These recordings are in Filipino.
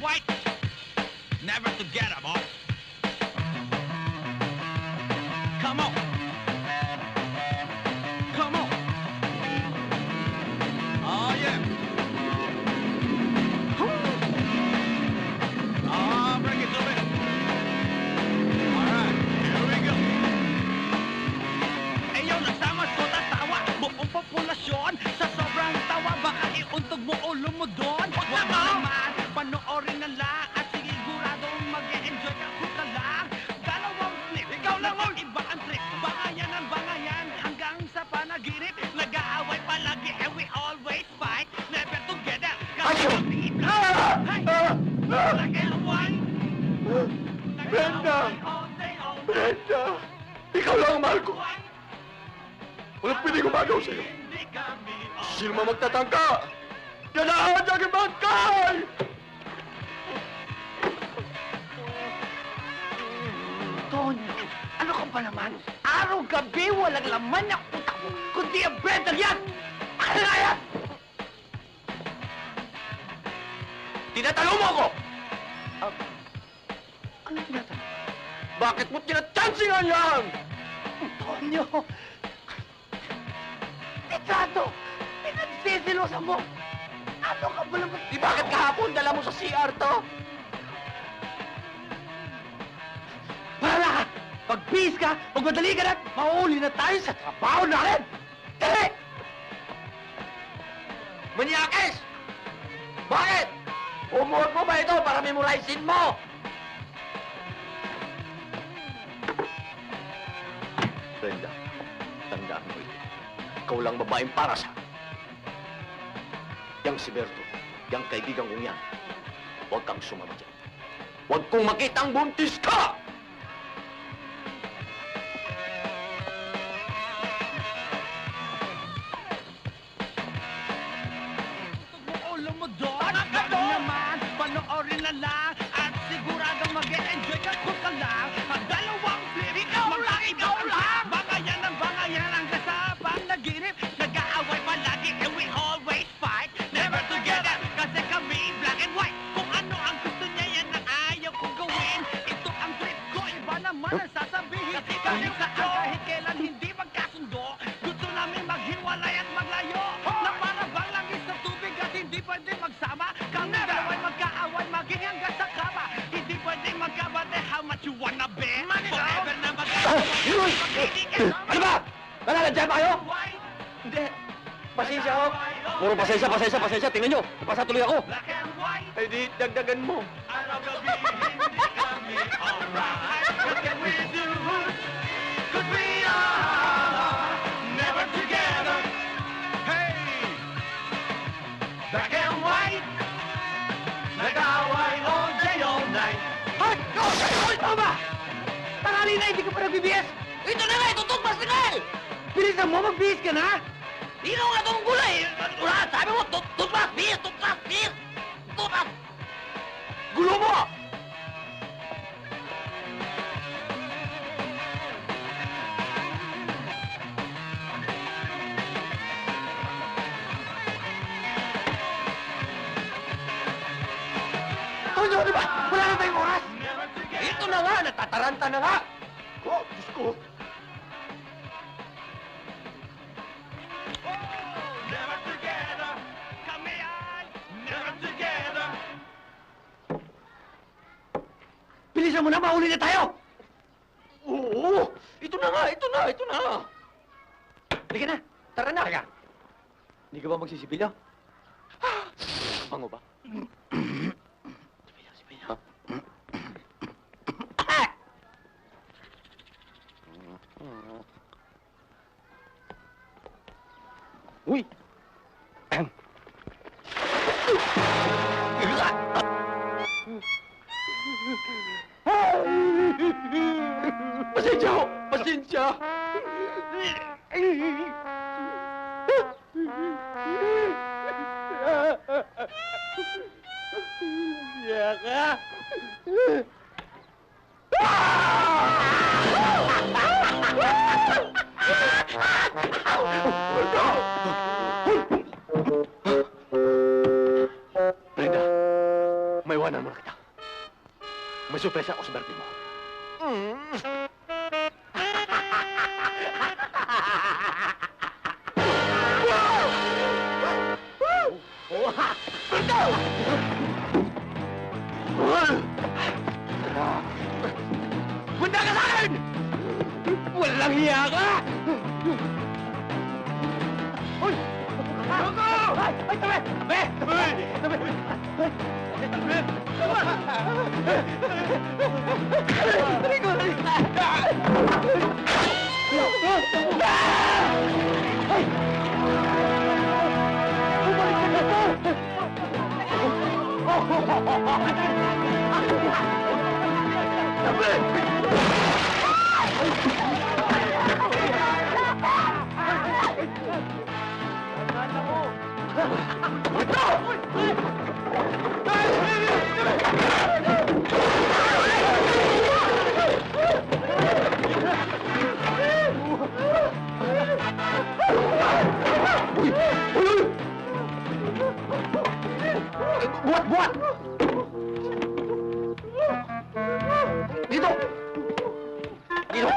white, never together, boy. Come on. Come on. Oh, yeah. Oh, bring it to me. All right, here we go. Ayaw, nagsama ko tatawa, buong populasyon. Sa sobrang tawa, baka iuntog mo ulo mo doon. Huwag naman, panoorin na lang at siguradong mag-e-enjoy ka kung ka lang. Dalawang flip, ikaw lang mo. Iba ang trip, bangayan ang bangayan hanggang sa panaginip. Nag-aaway palagi and we always fight. Never together, kasi nag-aaway. Brenda! Brenda! Ikaw lang ang mahal ko! Walang pwede gumagaw sa'yo! Sino man magtatangka? Yan ang aking bangkay! Tony, ano ka ba naman? Araw-gabi walang laman na utak mo, kundi ang Brenda yan! Ano nga yan? Tinatanong mo ako! Ano tinatanong? Bakit mo tinatsansingan yan? Tonyo! Ricardo! Pinagsisilosa mo! Ano ka ba naman? Di bakit kahapon dala mo sa CR to? Para ka! Pag-bis ka, magmadali ka na, mauuli na tayo sa trabaho natin! Dali! Manyakis! Bakit? Umuot mo ba ito para memorizein mo? Brenda, tandaan mo ito. Ikaw lang babaeng para sa... Yang si Berto, yang kaibigan kong yan. Huwag kang sumama dyan. Huwag kong makitang buntis ka! Ulo mo doon, baka naman, panoorin na lang at siguradong mag-e-enjoy ka kung ka lang. Ang dalawang flip, ikaw lang! Bangayan ang bangayan hanggang sa panaginip. Nag-aaway palagi and we always fight. Never together, kasi kami black and white. Kung ano ang gusto niya, yan ang ayaw kong gawin. Ito ang trip ko, iba naman ang sasabihin. Kasi kami saan kahit kailan hindi magkasundo. Gusto namin maghiwalay at maglayo. Na para bang langis sa tubig at hindi pwede magsama. Kami dalawa'y magkaaway, maging hanggang sa kama. Hindi pwede magkabate, how much you wanna bet? Forever na mag-aaway. Ano ba? Nalalagyan ba kayo? Hindi. Pasensya ho. Puro pasensya. Tingnan nyo, napasa tuloy ako. Black and white, Ay di, dagdagan mo. araw-gabi, hindi kami alright. What can we do? 'Cause we are never together. Hey! Black and white, nag-aaway all day, all night. Hoy! Hoy! Tama! Tangali na, hindi ka pa nagbibihis! Ito na nga, tutugmas na nga eh! Bilisan mo, magbihis ka na! Ikaw nga itong gulay! Wala, sabi mo, tutugmas, bis! Tutugmas! Gulo mo! Tonyo, di ba? Wala na tayong oras! Ito na nga, natataranta na nga. Oh, Diyos ko. Never together, kami ay never together. Bilisan mo na, mauli na tayo! Oo, ito na nga. Halika na, tara na! Teka, hindi ka ba magsisibilyo? Pango ba? Sibilyo. Uy! Pasensya ho! Pasensya! Yaka! Brenda, may iwanan mo na Susurpresa ako sa birthday mo. Punta ka sa akin! Walang hiya ka! Uy! Logo! Ay, tabi! Tabi! Buat! Dito! Dito!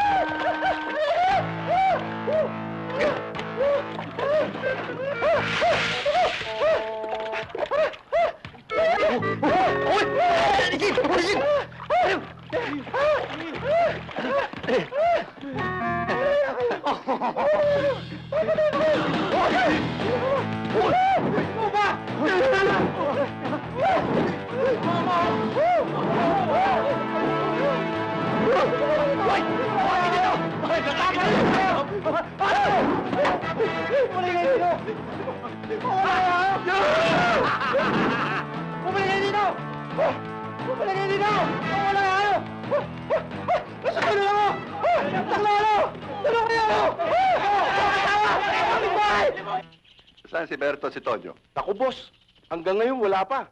Saan si Berto at si Tonyo? Naku, boss. Hanggang ngayon wala pa.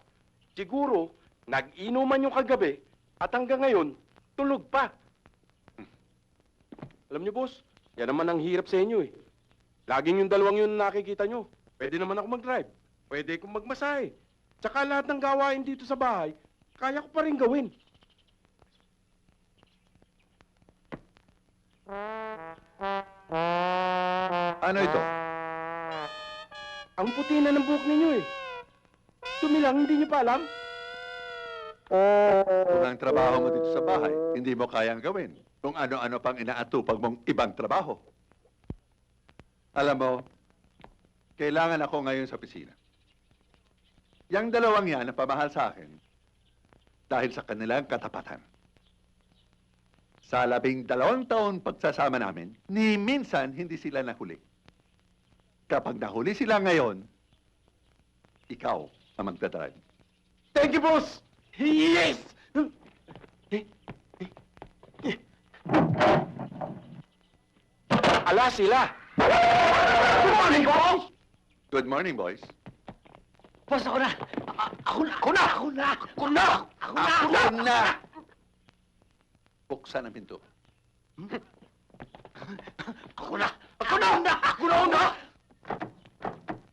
Siguro, nag-inuman yung kagabi at hanggang ngayon, tulog pa. Alam niyo, boss, yan naman ang hirap sa inyo eh. Laging yung dalawang yun nakikita nyo. Pwede naman ako mag-drive. Pwede akong magmasahe. Tsaka lahat ng gawain dito sa bahay, kaya ko pa rin gawin. Ano ito? Ang puti na ng buhok ninyo eh. Dumi lang, hindi niyo pa alam? Kung ang trabaho mo dito sa bahay, hindi mo kayang gawin. Kung ano-ano pang inaatupag mong ibang trabaho. Alam mo, kailangan ako ngayon sa opisina. Yang dalawang yan ang pamahal sa akin dahil sa kanilang katapatan. Sa 12 taon pagsasama namin, ni minsan hindi sila nahuli. Kapag nahuli sila ngayon, ikaw ang magdadrive. Thank you, boss! Yes! Ala sila! Good morning, boss! Good morning, boys. Boss, ako na! Ako na! Buksan ang pinto. Ako na!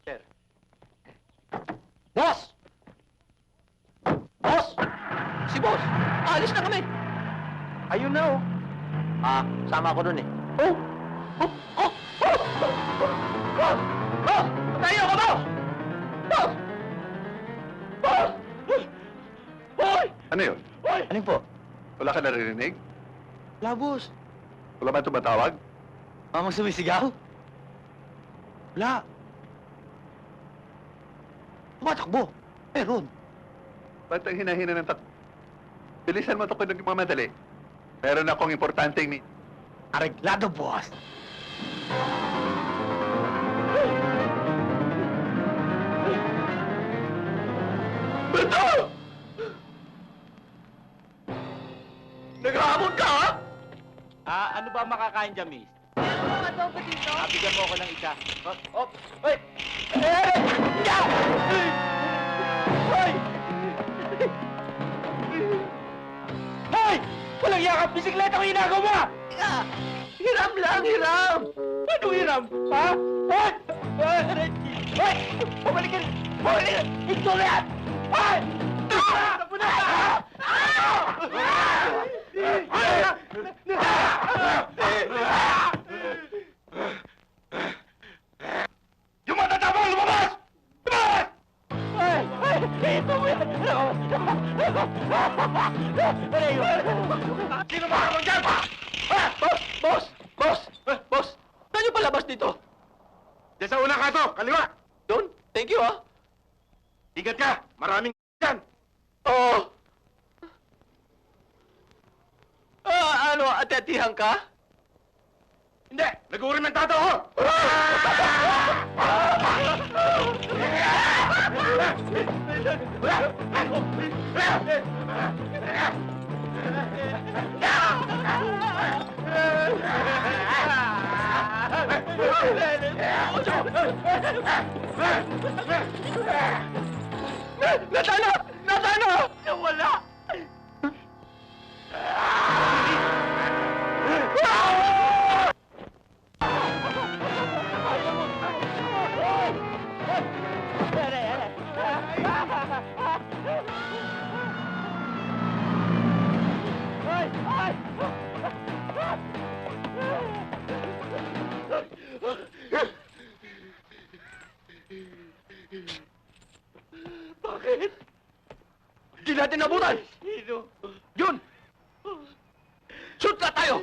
Sir. Boss! Boss! Si boss! Alis na kami! Ayun na, oh. Sama ko dun eh. Oh! Tayo ka, boss! Boss! Boss! Hoy! Ano yun? Ano po? Wala ka naririnig? Wala, boss. Wala ba tumatawag? Mamang sumisigaw? Wala. Tumatakbo. Meron. Ba't ang hinahina ng Bilisan mo ito kung nagmamadali. Meron akong importanteng Areglado, boss. Berto! Naghahamon ka, ha? Ano ba makakain dyan, miss? Ano ba ba dito? Bigyan mo ako ng isa. Hoy! Yeah! Hoy! Hoy! Walang yakap! Bisikleta ko ginagawa mo! Hiram lang, hiram! Ano hiram? Ha? Hoy! Hoy! Bumalik ka! Bumalik ka! Ito na yan! Hoy! Tapo na! Yung matatabang, lumabas! Lumabas! Ito mo yan! Sino ba ka dyan? Boss! Boss! Boss! Saan yung palabas dito? Diyan sa unang kato, kaliwa! Doon? Thank you, ah! Ingat ka! Maraming dyan! Oo! Ano, atetihan ka? Hindi! Nag-uurimentado ako! Natano! Natano! Nawala! Bakit? Hindi natin nabutan! Sino? Yun! Shoot na tayo!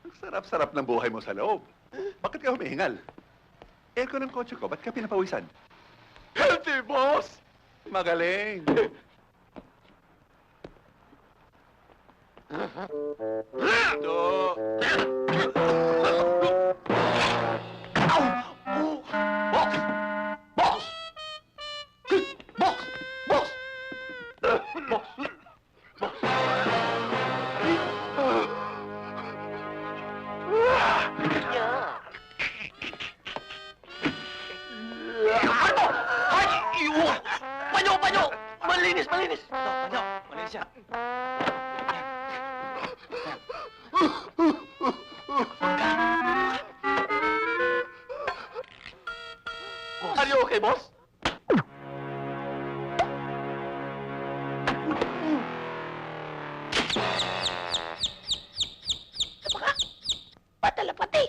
Ang sarap-sarap ng buhay mo sa loob. Bakit ka humihingal? Aircon ng kotse ko, ba't ka pinapawisan? Healthy, boss! Magaling! Ito! Boss! Boss! Boss! Boss! Boss! Ano? Ay! Iyo! Panyo! Panyo! Malinis! Malinis! Ito, panyo! Malinis yan. Are you okay, boss? Patalapati!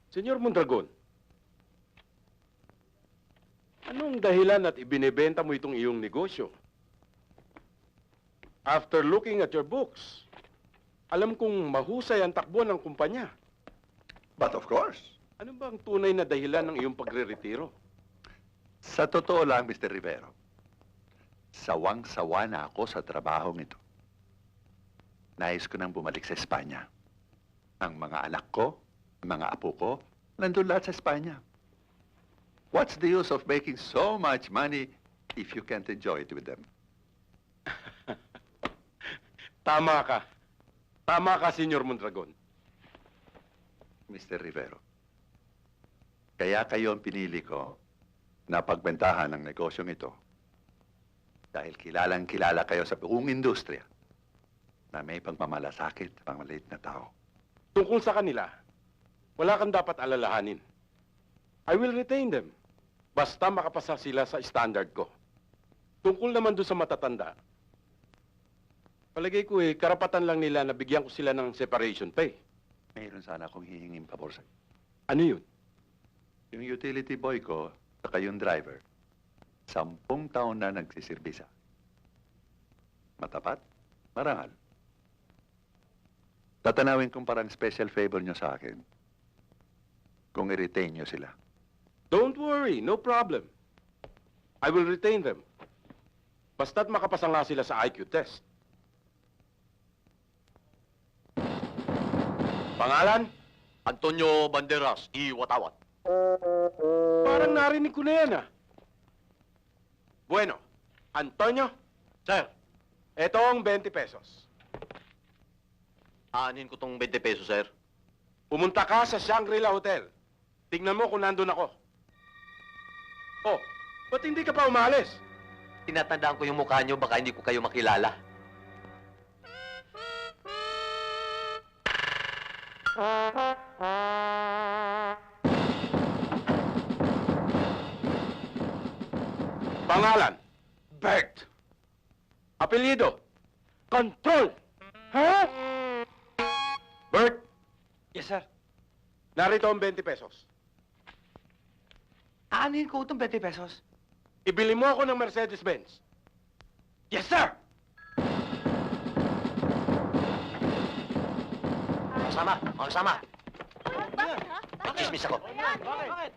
Senyor Mondragon, anong dahilan at ibinebenta mo itong iyong negosyo? After looking at your books, alam kong mahusay ang takbo ng kumpanya. But of course, Ano ba ang tunay na dahilan ng iyong pagre-retiro? sa totoo lang, Mr. Rivero, sawang-sawa na ako sa trabahong ito. Nais ko nang bumalik sa Espanya. Ang mga anak ko, ang mga apo ko, nandun lahat sa Espanya. What's the use of making so much money if you can't enjoy it with them? Tama ka. Tama ka, Senyor Mondragon. Mr. Rivero, kaya kayo ang pinili ko na pagbentahan ng negosyong ito dahil kilalang-kilala kayo sa buong industriya na may pagmamalasakit sa pangmaliit na tao. Tungkol sa kanila, wala kang dapat alalahanin. I will retain them. Basta makapasa sila sa standard ko. Tungkol naman doon sa matatanda, palagay ko karapatan lang nila na bigyan ko sila ng separation pay. Mayroon sana akong hihinging pabor sa Ano yun? Yung utility boy ko, saka yung driver, 10 taon na nagsisirbisa. Matapat, marangal. Tatanawin kong parang special favor nyo sa akin kung i-retain nyo sila. Don't worry, no problem. I will retain them. Basta't makapasa nga sila sa IQ test. Pangalan? Antonio Banderas, Iwatawat. Parang narinig ko na yan, ah. Bueno, Antonio, Sir, eto ang 20 pesos. aanin ko tong 20 pesos, sir. Pumunta ka sa Shangri-La Hotel. Tignan mo kung nandun ako. Oh, ba't hindi ka pa umalis? Tinatandaan ko yung mukha nyo, baka hindi ko kayo makilala. Pangalan? Bert. Apelyido? Control! Ha? Bert, Yes, sir. narito ang 20 pesos. Aanin ko itong 20 pesos. Ibili mo ako ng Mercedes-Benz. Yes, sir! Mga kasama. Bakit ha? Chismis ako. Bakit?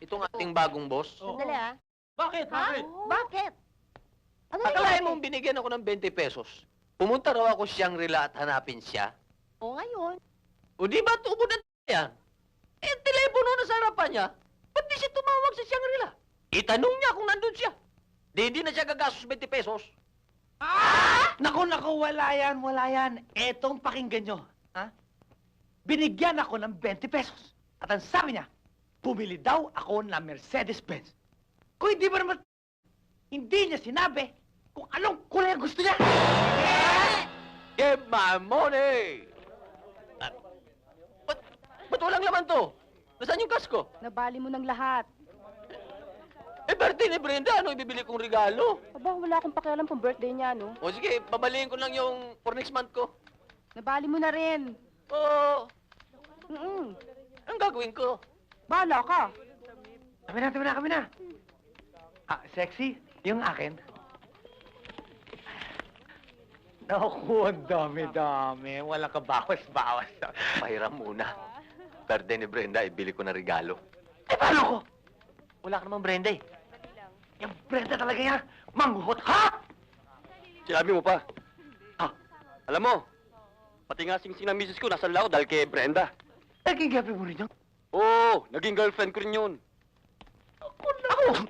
Itong ating bagong boss. Sandali ha? Bakit? Ha? Bakit? Ano Akalain nangyari? mong binigyan ako ng 20 pesos. Pumunta raw ako Shangri-La at hanapin siya. O ngayon? O di ba tubo na yan? Eh, telepono na sa harapan niya. Ba't di siya tumawag sa Shangri-La? Itanong niya kung nandun siya. Di na siya gagastos 20 pesos. Naku, wala yan. Etong pakinggan nyo. Ha? Binigyan ako ng 20 pesos. At ang sabi niya, bumili daw ako ng Mercedes-Benz. Kung hindi ba naman, hindi niya sinabi kung anong kulay ang gusto niya. Give my money! Ba't walang laman to? Nasaan yung kasko? Nabali mo ng lahat. Eh, birthday ni Brenda, ano ibibili kong regalo? Aba, wala akong pakialam kung birthday niya, no? O sige, babalihin ko lang yung for next month ko. Nabali mo na rin. Oo, Mm-mm. ang gagawin ko? Bahala ka. Kami na. Ah, sexy, yung akin. Naku, ang dami. Walang kabawas-bawas. Pahiram muna. Birthday ni Brenda, ibili ko na regalo. Eh, paano ko? Wala ka namang Brenda eh. Yung Brenda talaga yan, manghuhot ha! Sinabi mo pa. Ah, Alam mo, pati nga sing-sing ng misis ko nasa lao dahil kay Brenda. naging gabi mo rin yun. Oo, naging girlfriend ko rin yun. Ako!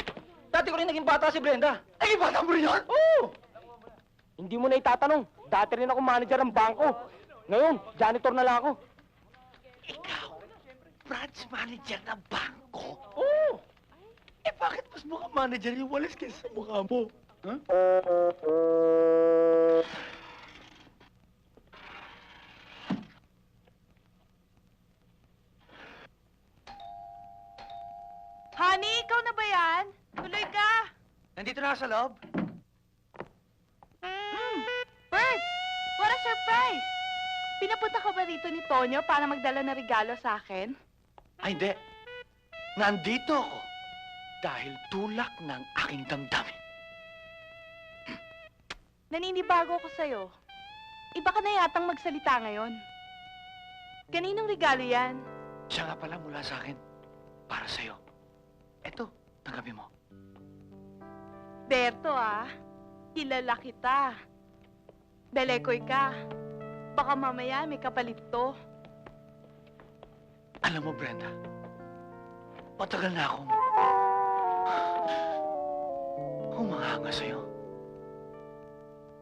Dati ko rin naging bata si Brenda. Naging bata mo rin yun? Oo! Hindi mo na itatanong. Dati rin ako manager ng bangko. Ngayon, janitor na lang ako. Ikaw, branch manager ng bangko? Oo! Eh bakit mas mukhang manager yung walis kaysa sa mukha mo? Huh? Honey, ikaw na ba yan? Tuloy ka. Nandito na ako sa loob. Bert, what a surprise! Pinapunta ka ba rito ni Tonyo para magdala ng regalo sa akin? Ay, hindi. Nandito ako dahil tulak ng aking damdamin. Naninibago ako sa'yo. Iba ka na yatang magsalita ngayon. Kaninong regalo yan? Siya nga pala mula sa akin. Para sa'yo. Eto, tanggapin mo. Berto kilala kita. Belekoy ka. Baka mamaya may kapalit to. Alam mo, Brenda, matagal na akong humahanga sa'yo.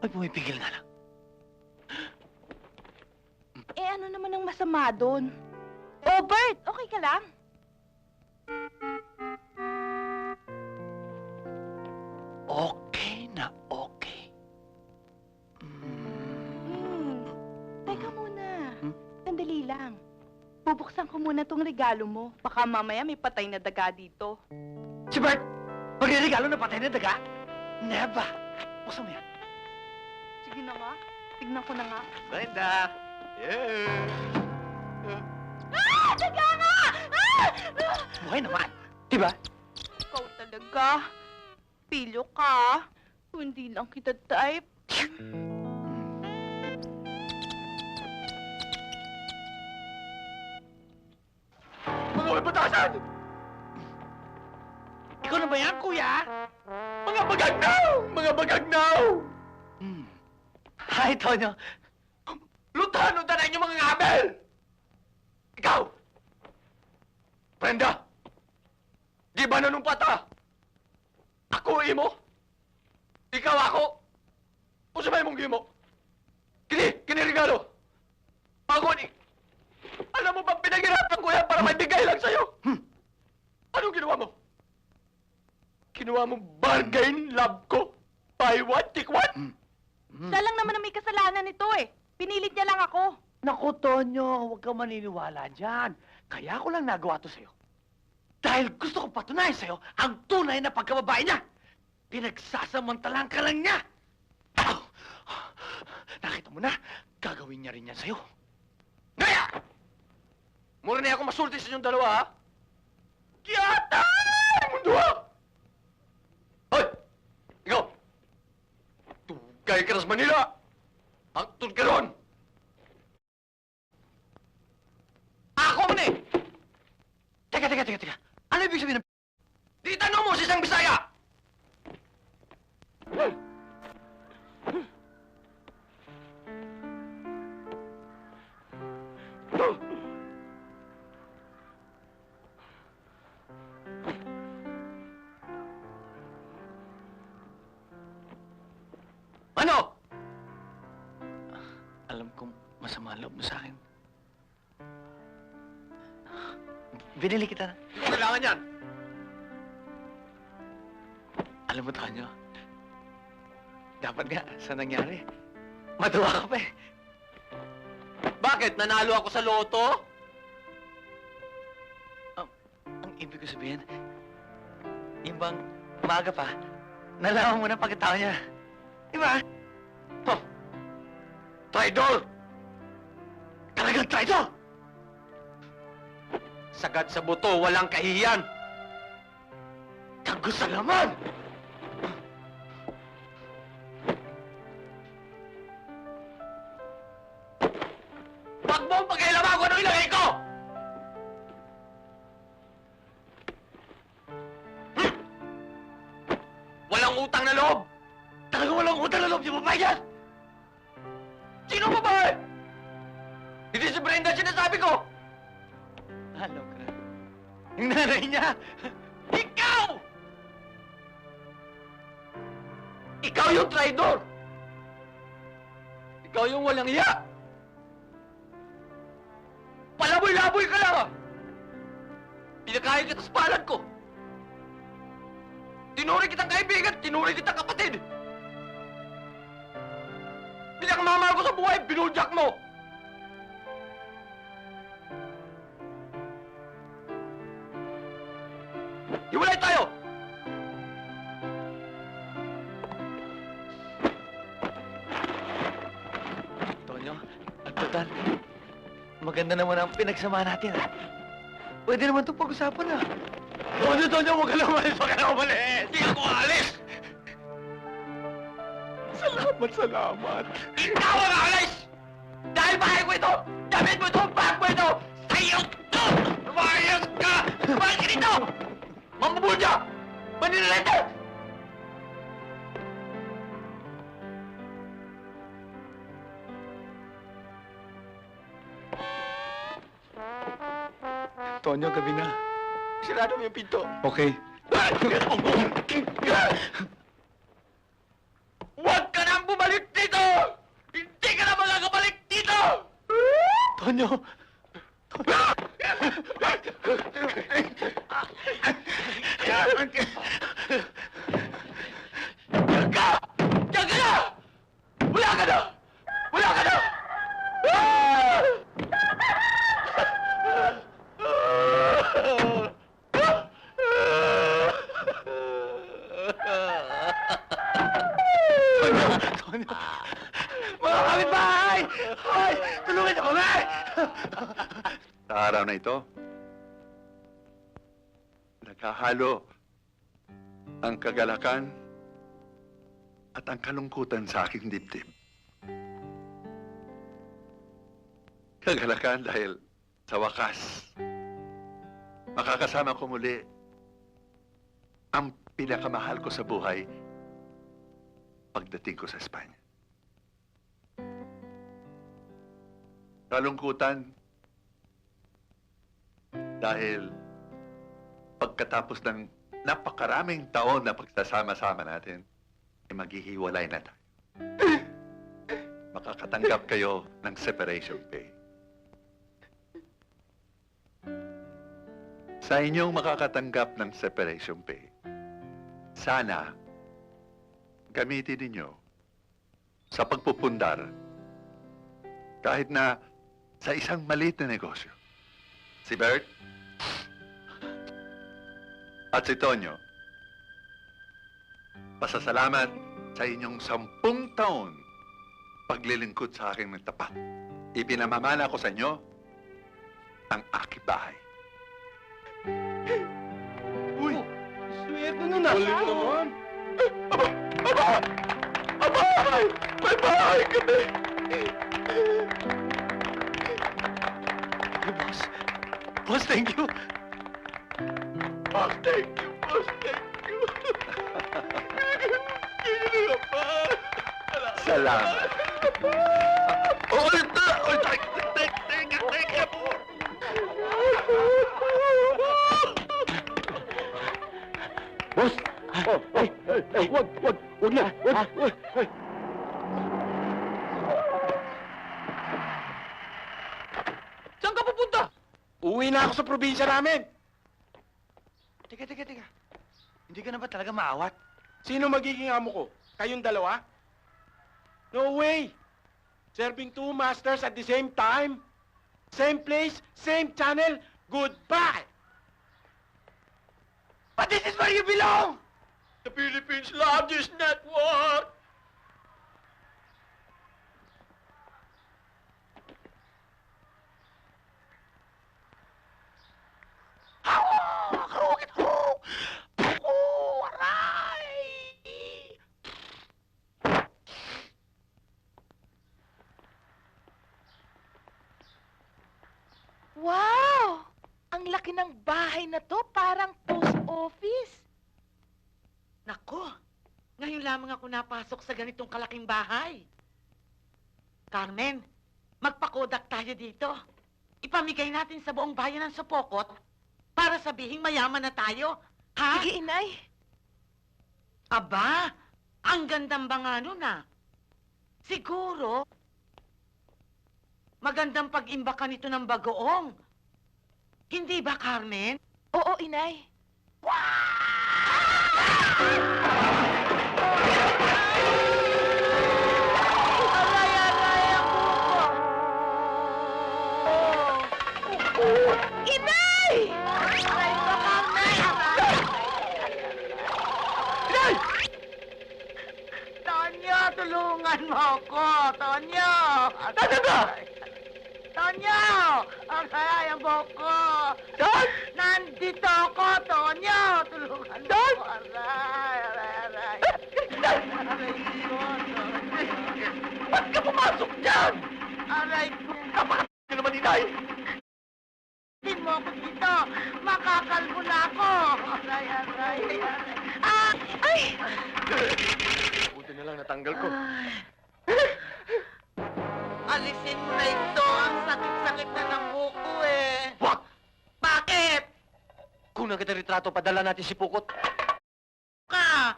Ay, pumipigil na lang. Eh ano naman ang masama doon? Oh, Bert, okay ka lang? Okay na okay. Teka muna. Hmm? Sandali lang. Bubuksan ko muna tong regalo mo. Baka mamaya may patay na daga dito. Si Bert, magre-regalo na patay na daga? Never. Buksan mo yan. Sige na nga. Tignan ko na nga. Brenda! Yeah! Ah! Daga nga! Buhay naman. Diba? Ikaw talaga. Pilyo ka. Hindi lang kita type. Mga batasan! Ikaw na ba yan, kuya? Mga bagagnaw! Mga bagagnaw! Hi, Tonyo. Lutahan na inyong mga ngabel! Ikaw! Brenda! Di ba nanumpata? Ako imo? Ikaw ako? O sabay mong gimo? Kini regalo! Ako ni... Alam mo ba, pinaghirapan ko yan para may bigay lang sa'yo? Anong ginawa mo? Ginawa mo bargain love ko? Buy one, take one? Siya lang naman ang may kasalanan nito eh. Pinilit niya lang ako. Naku, Tonyo, huwag kang maniniwala dyan. Kaya ko lang nagawa to sa'yo. Dahil gusto ko patunayan sa'yo ang tunay na pagkababae niya. Pinagsasamantalang ka lang niya. Ow! Nakita mo na, gagawin niya rin yan sa'yo. Ngaya! Mura na ako masulti sa inyong dalawa, ha? Kiyatay! Mundo, ha? Hoy! Ikaw! Tugay ka na sa Manila! Hangtod ka ron! Ako man eh! Teka. Ano ibig sabihin ng... Di tanong mo sa isang Bisaya! Ano? Alam kong masama ang loob mo sa akin. Binili kita na. Hindi ko kailangan yan. Alam mo, Tonyo, dapat nga, sa nangyari, matuwa ka pa eh. Bakit? Nanalo ako sa loto? Ang ibig ko sabihin, yung bang maaga pa, nalaman mo na pagkatao niya. Di ba? Oh, traidor! Talagang traidor! Sagad sa buto, walang kahihiyan. Tago sa laman! Wag mong pagkailaman kung ano ilagay ko! Walang utang na loob! Talagang walang utang na loob yung babae yan! Sino babae? Hindi si Brenda sinasabi ko! Alam ko na. Yung nanay niya! Ikaw! Ikaw yung traidor! Ikaw yung walang iya! Palaboy-laboy ka lang ah! Pinakain kita sa palad ko! Tinuri kitang kaibigan, tinuri kitang kapatid! Pinakamamahal ko sa buhay, binudyak mo! Hiwalay tayo! Tonyo, at total, maganda naman ang pinagsama natin, ha? Pwede naman itong pag-usapan, ha? Tonyo, huwag ka na umalis, huwag ka na umalis! Hindi ako alis! Salamat. Ikaw ang alis! Dahil bahay ko ito! Damit mo ito! Bag mo ito! Sa'yo ito! Lumayas ka! Lumayas ka dito! Mamubulya! Maninilete! Tonyo, gabi na. Sirado mo yung pinto. Okay. Huwag ka nang bumalik dito! Hindi ka na makakabalik dito! Tonyo! Diyan ka! Diyan ka na! Wala ka na! Wala ka na! Ah! Tonyo! Mga kapitbahay! Hoy! Tulungan niyo kami! Sa araw na ito, Nagkahalo ang kagalakan at ang kalungkutan sa aking dibdib. Kagalakan dahil sa wakas, makakasama ko muli ang pinakamahal ko sa buhay pagdating ko sa Espanya. Kalungkutan dahil pagkatapos ng napakaraming taon na pagsasama-sama natin, ay maghihiwalay na tayo. Makakatanggap kayo ng separation pay. Sa inyong makakatanggap ng separation pay, sana gamitin ninyo sa pagpupundar kahit na sa isang maliit na negosyo. Si Bert at si Tonyo, pasasalamat sa inyong 10 taon paglilingkod sa akin ng tapat. Ipinamamana ko sa inyo ang aking bahay. Uy! Swerte na na! Galing naman! May bahay kami! Boss! Boss, thank you! Boss, thank you! Boss, thank you! Salamat. Oh, ito! Oh, teka po! Boss! Wag na! Saan ka pupunta? Uwi na ako sa probinsya namin! Teka. Hindi ka na ba talaga maawat? Sino magiging amo ko? Kayong dalawa? No way! Serving 2 masters at the same time? Same place, same channel, goodbye! But this is where you belong! The Philippines' largest network! Wow! Ang laki ng bahay na to, parang post office. Nako, ngayon lamang ako napasok sa ganitong kalaking bahay. Carmen, magpakodak tayo dito. Ipamigay natin sa buong bayan ng Sopokot para sabihing mayaman na tayo. Ha? Sige, inay. Aba, ang gandang banga nun ah. Siguro, magandang pag-imbakan ito ng bagoong. Hindi ba, Carmen? Oo, inay. Aray, ang buko. Inay! Aray ko, Carmen! Inay! Tonyo, tulungan mo ako! Tonyo! Nasaan ka? Tonyo! Aray, ang buko! Saan? Nandito ako, Tonyo! Tulungan mo Saan? ako! Aray! Aray ko, Tonyo! Ba't ka pumasok dyan? Aray ko! Kapakasal ka naman, Inay! Tin mo ako dito! Makakalbo na ako! Aray! Ah! Ay! Buti na lang natanggal ko. Alisin mo na ito! Ang sakit-sakit na ng buko eh! Wag! Bakit? Kung kita retrato, padala natin si Pukot. Ka!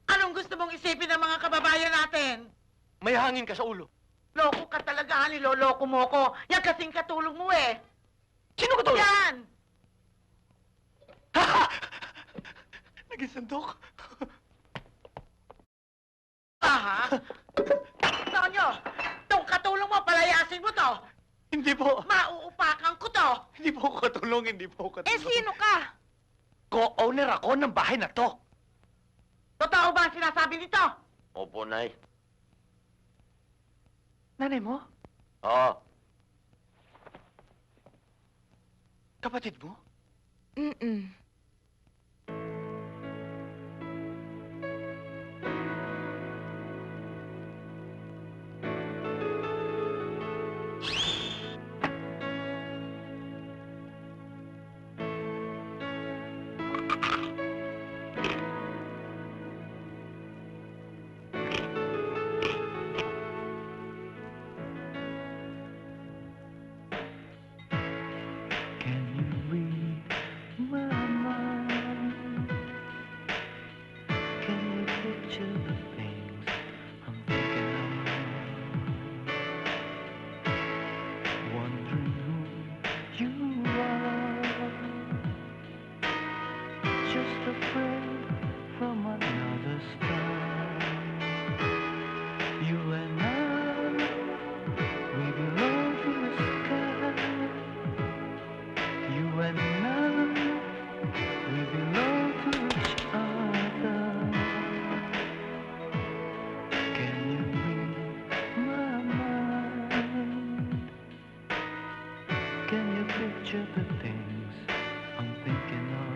Anong gusto mong isipin ng mga kababayan natin? May hangin ka sa ulo. Loko ka talaga, niloloko mo ko. Yan kasing katulong mo eh. Sino ka to? Yan! Naging sandok. Aha! Tonyo! Itong katulong mo, palayasin mo to! Hindi po. Mauupakan ko to! Hindi po ako katulong. Hindi po ako Eh, katulong. sino ka? Co-owner ako ng bahay na to. Totoo ba ang sinasabi nito? Opo, Nay. Nanay mo? Oo. Kapatid mo? Mm-mm. friend from another star. You and I, we belong to the sky. You and I, we belong to each other. Can you read my mind? Can you picture the things I'm thinking of?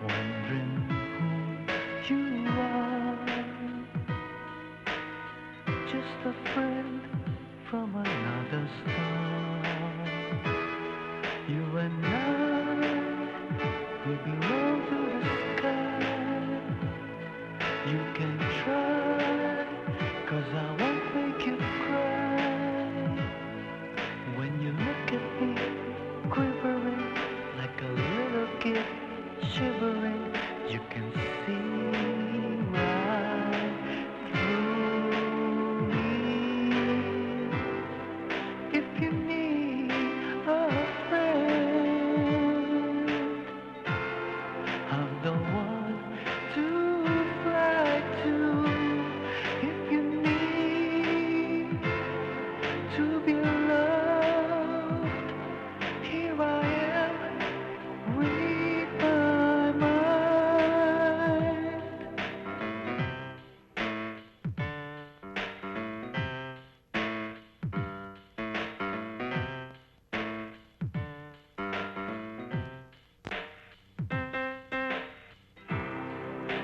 Wondering who you are. Just a friend from another star. You and I, we belong to the sky. You can try, 'cause I won't make you cry. When you look at me, quivering like a little kid, shivering, you can see right through me. If you need a friend, I'm the one to fly to. If you need to be loved, here I am, read my mind.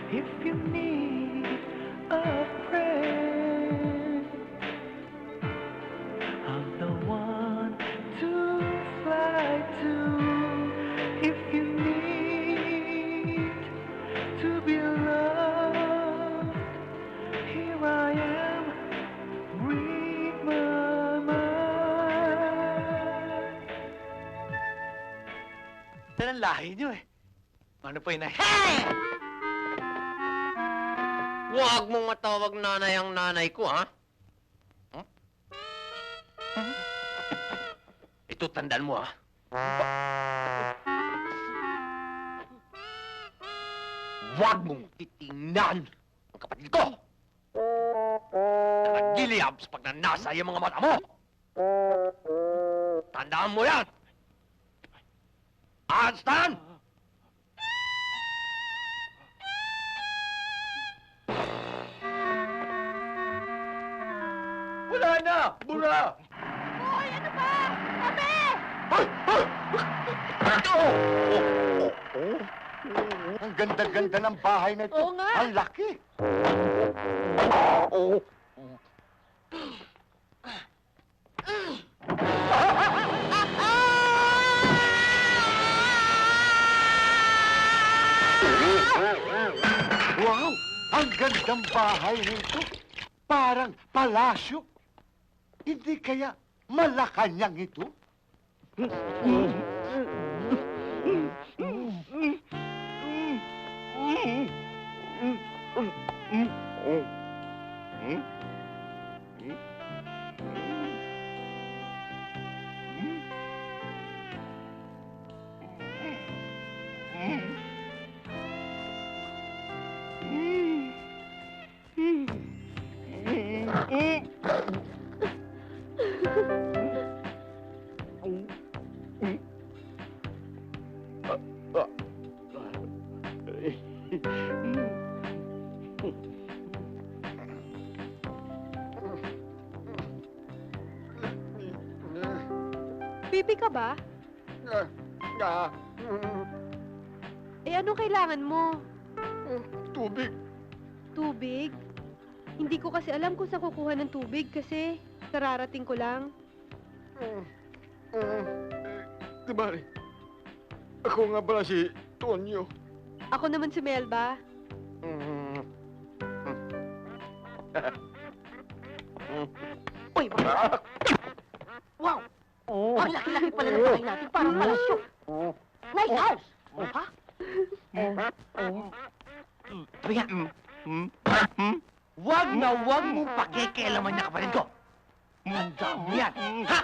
If you need a friend, I'm the one to fly to. If you need to be loved, here I am, read my mind. Yan ang lahi niyo eh. Ano po yun eh? Huwag mong matawag nanay ang nanay ko, ha? Ito, tandaan mo, ha? Huwag mong titingnan ang kapatid ko! Nakagiliab sa pagnanasa yung mga mata mo! Tandaan mo yan! Understand? Wala na! Bura! Hoy, ano ba? Kami! Ang ganda-ganda ng bahay na ito. Oo nga. Ang laki. Wow! Ang gandang bahay nito. Parang palasyo. Hindi kaya Malacanang ito? Pipi ka ba? Eh, anong kailangan mo? Tubig. Tubig? Hindi ko kasi alam kung saan kukuha ng tubig kasi kararating ko lang. Diba, ako nga pala si Tonyo. Ako naman si Melba. Uy, bakit? Wow! Ang laki-laki pala ng bahay natin, parang palasyo. Nice house! Ha? Sabi nga, wag na wag mong pakikialaman niya kapatid ko. Manda mo yan. Ha?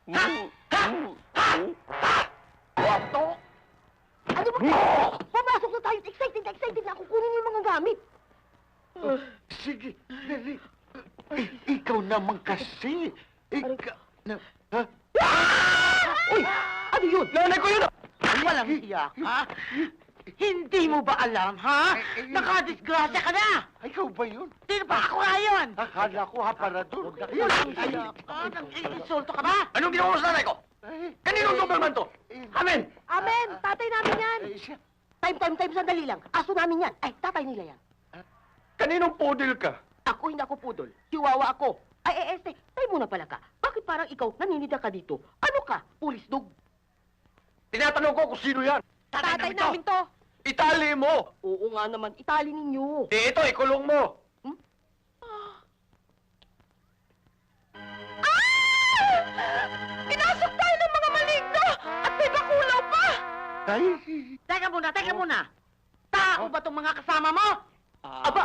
Ha? Ha? Ha? Ha? Ano Pumasok na tayo. Excited na ako kunin yung mga gamit. Sige, dali. Ikaw naman kasi. Ikaw na... Ha? Uy! Ano yun? Nanay ko yun! Walang hiya ka? Hindi mo ba alam, ha? Nakadisgrasya ka na! Ikaw ba yun? Sino ba ako ngayon? Akala ko haparador. Walang hiya ka? Nag-insulto ka ba? Anong ginawa mo sa nanay ko? Kaninong Superman to? Amen! Amen! Tatay namin yan! Siya. Time, sandali lang. Aso namin yan. Ay, tatay nila yan. Kaninong poodle ka? Ako hindi ako pudol. Chihuahua ako. Ay, tayo muna pala ka. Bakit parang ikaw naninida ka dito? Ano ka? Pulis dog? Tinatanong ko kung sino yan. Tatay namin to. Itali mo! Oo nga naman. Itali ninyo. Ito, ikulong mo! Pinasok tayo ng mga maligno! At may bakulaw pa! Ay! Teka muna! Tao ba itong mga kasama mo? Aba!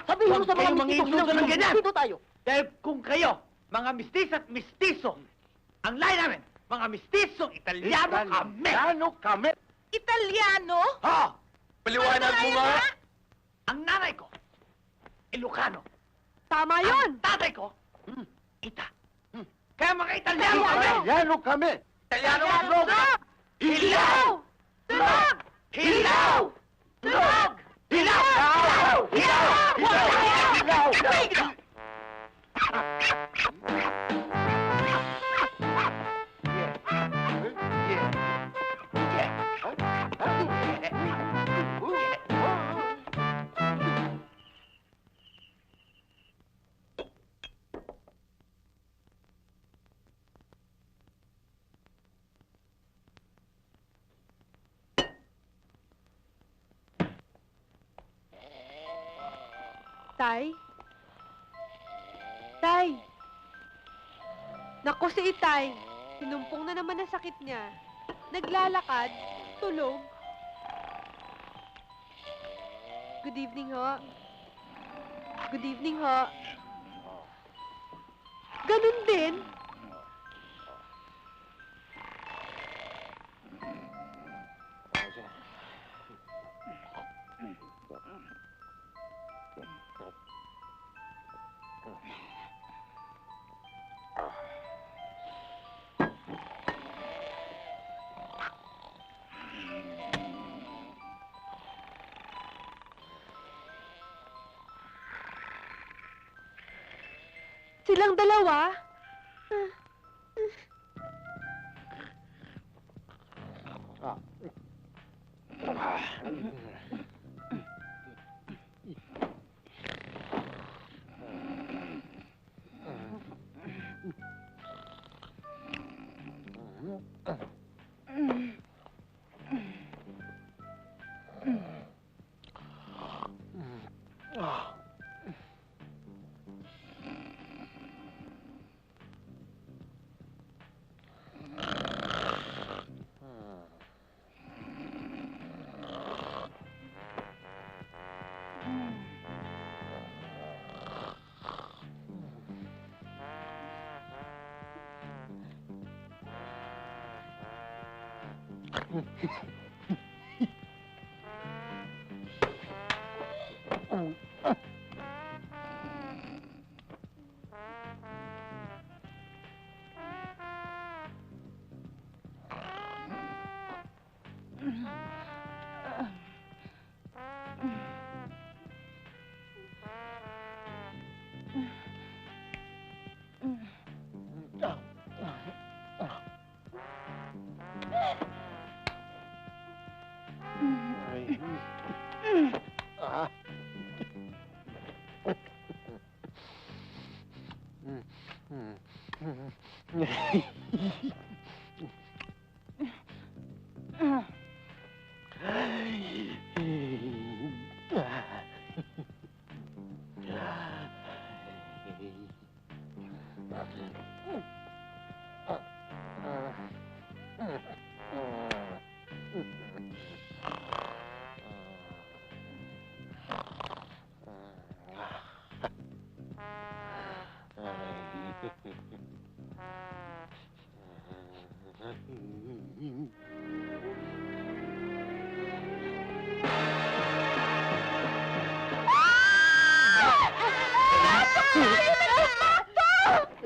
Sabihin mo sa mga kayong mga mistito, insulto ng ganyan! dito tayo. Dahil kung kayo, mga mistis at mistiso, ang lahi namin, mga mistisong Italiano kami! Ano kami? Italiano? Ha! Paliwanag mo nga! Ang nanay ko, Ilocano. Tama yun. Ang tatay ko, Ita. Kaya mga Italiano kami! Italiano kami! Italiano ang vlog! Hilaw! Tulog! Hilaw! Tulog! Hilaw! Hilaw! Hilaw! Hilaw! Tay? Tay! Naku si Itay, sinumpong na naman ang sakit niya. Naglalakad, tulog. Good evening ho. Good evening ho. Ganun din. Silang dalawa?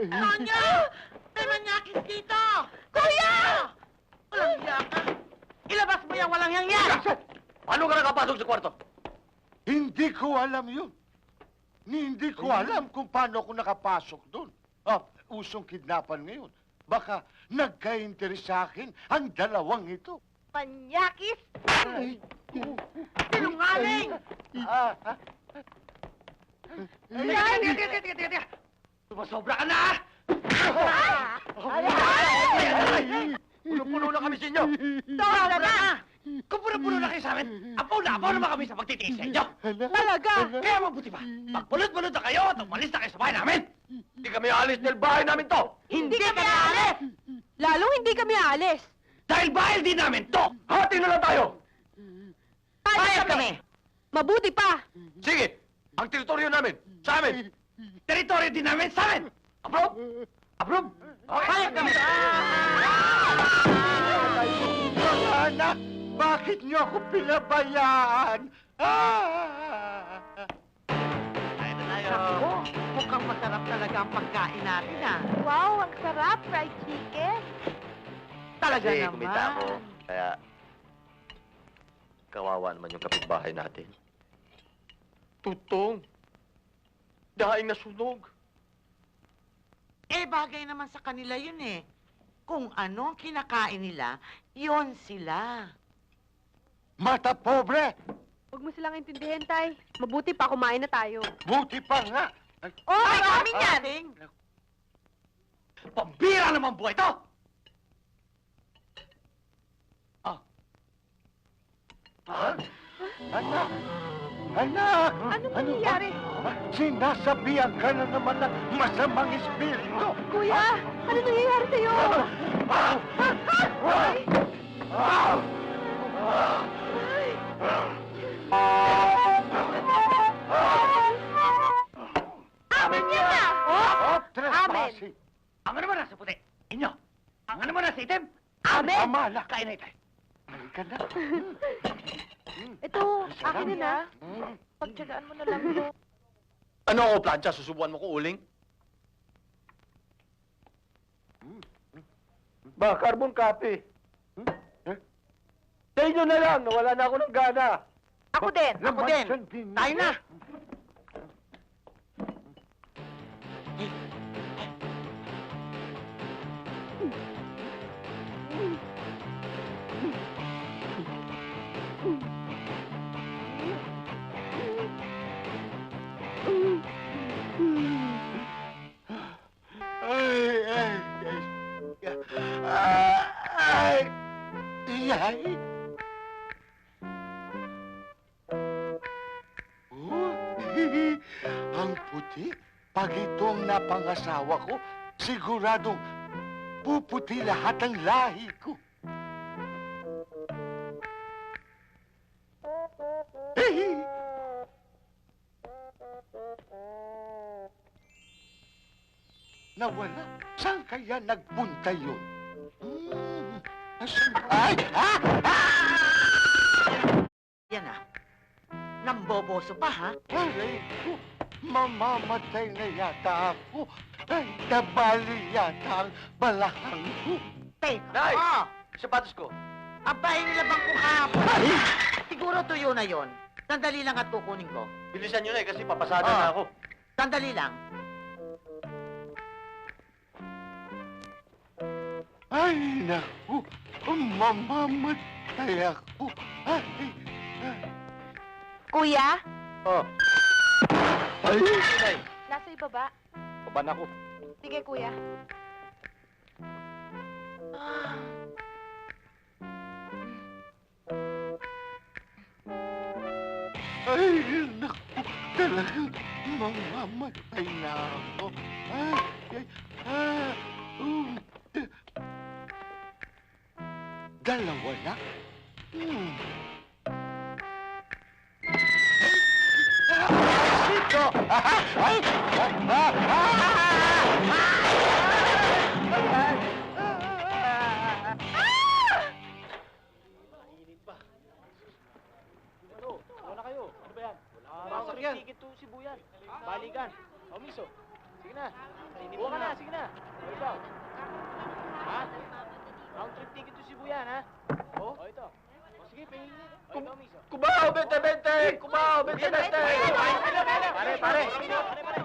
Tonya! May manyakis dito! Kuya! Walang hiya ka! Ilabas mo yan, walang hiyang yan! Paano ka nakapasok sa kwarto? Hindi ko alam yun. Hindi ko alam kung paano ako nakapasok doon. Usong kidnapan ngayon. Baka nagka-interes sa akin ang dalawang ito. Panyakis! Sinungaling! Tiga! Sumasobra ka na! Puno-puno na kami sa inyo! Sobra na! Kung puno-puno na kayo sa amin, apaw naman kami sa pagtitiis sa inyo! Talaga? Kaya mabuti pa, magpulot-pulot na kayo at umalis na kayo sa bahay namin! Hindi kami alis dahil bahay namin to! Hindi kami aalis! Lalong hindi kami aalis! Dahil bahay din namin to! Hati na lang tayo! Payag kami! Mabuti pa! Sige! Ang teritoryo namin, sa amin! Teritoryo din namin sa amin! Approve? Approve? Payag kami! Mga anak, bakit niyo ako pinabayaan? Tayo na tayo! Naku, mukhang masarap talaga ang pagkain natin, ah. Wow, ang sarap! Fried chicken! Talaga Kasi naman. kumita ako, kaya kawawa naman yung kapitbahay natin. Tutong! Daing nasunog! Eh, bagay naman sa kanila yun eh. Kung ano ang kinakain nila, yon sila. Mata pobre, Huwag mo silang intindihin, Tay. Mabuti pa, kumain na tayo. buti pa nga. Oh, ay, amin yan! Pambira naman buhay to! Anak! Anak! Ano ba? nangyayari? Sinasabihan ka na naman ng masamang espiritu! Kuya, ano nangyayari sa'yo? Amin yan na! Oh, trespassing! Ang ano mo nasa puti? Inyo! Ang ano mo nasa itim? Amin! Amala! Kain na tayo! Halika na! Ito, akin din ah. Pagtsagaan mo na lang ito. Ano ako, plancha? Susubuan mo ko uling? Ba, carbon copy. Sa inyo na lang, nawala na ako ng gana. Ako din! Ako din. Tayo na. Ay! Oh, ang puti. Pag itong napangasawa ko, siguradong puputi lahat ang lahi ko. Nawala. Saan kaya nagpunta yun? Asan? Ay! Yan ah. Namboboso pa, ha? Aray ko! Mamamatay na yata ako. Ay, nabali yata ang balakang ko. Teka. Nay! Oh, Sapatos ko. abay nilabang ko kahapon. Siguro tuyo na yon. Sandali lang at kukunin ko. Bilisan nyo na kasi papasada Ah. na ako. Sandali lang. Ay, naku! Mamamatay ako. Ay, Kuya, Oh. ay, Nay, nasa ibaba. paban ako. Sige, kuya. ay, naku! Talagang mamamatay na ako. Ay, dalawa na? Dito! Ay! Sige na. Buha ka na, sige na. O, ito. Ha? Round trip ticket to Cebu yan, ha? O, ito. O, sige, pahingin. O, ito, miso. Kubaw, 20-20! Kubaw, 20-20! Pare.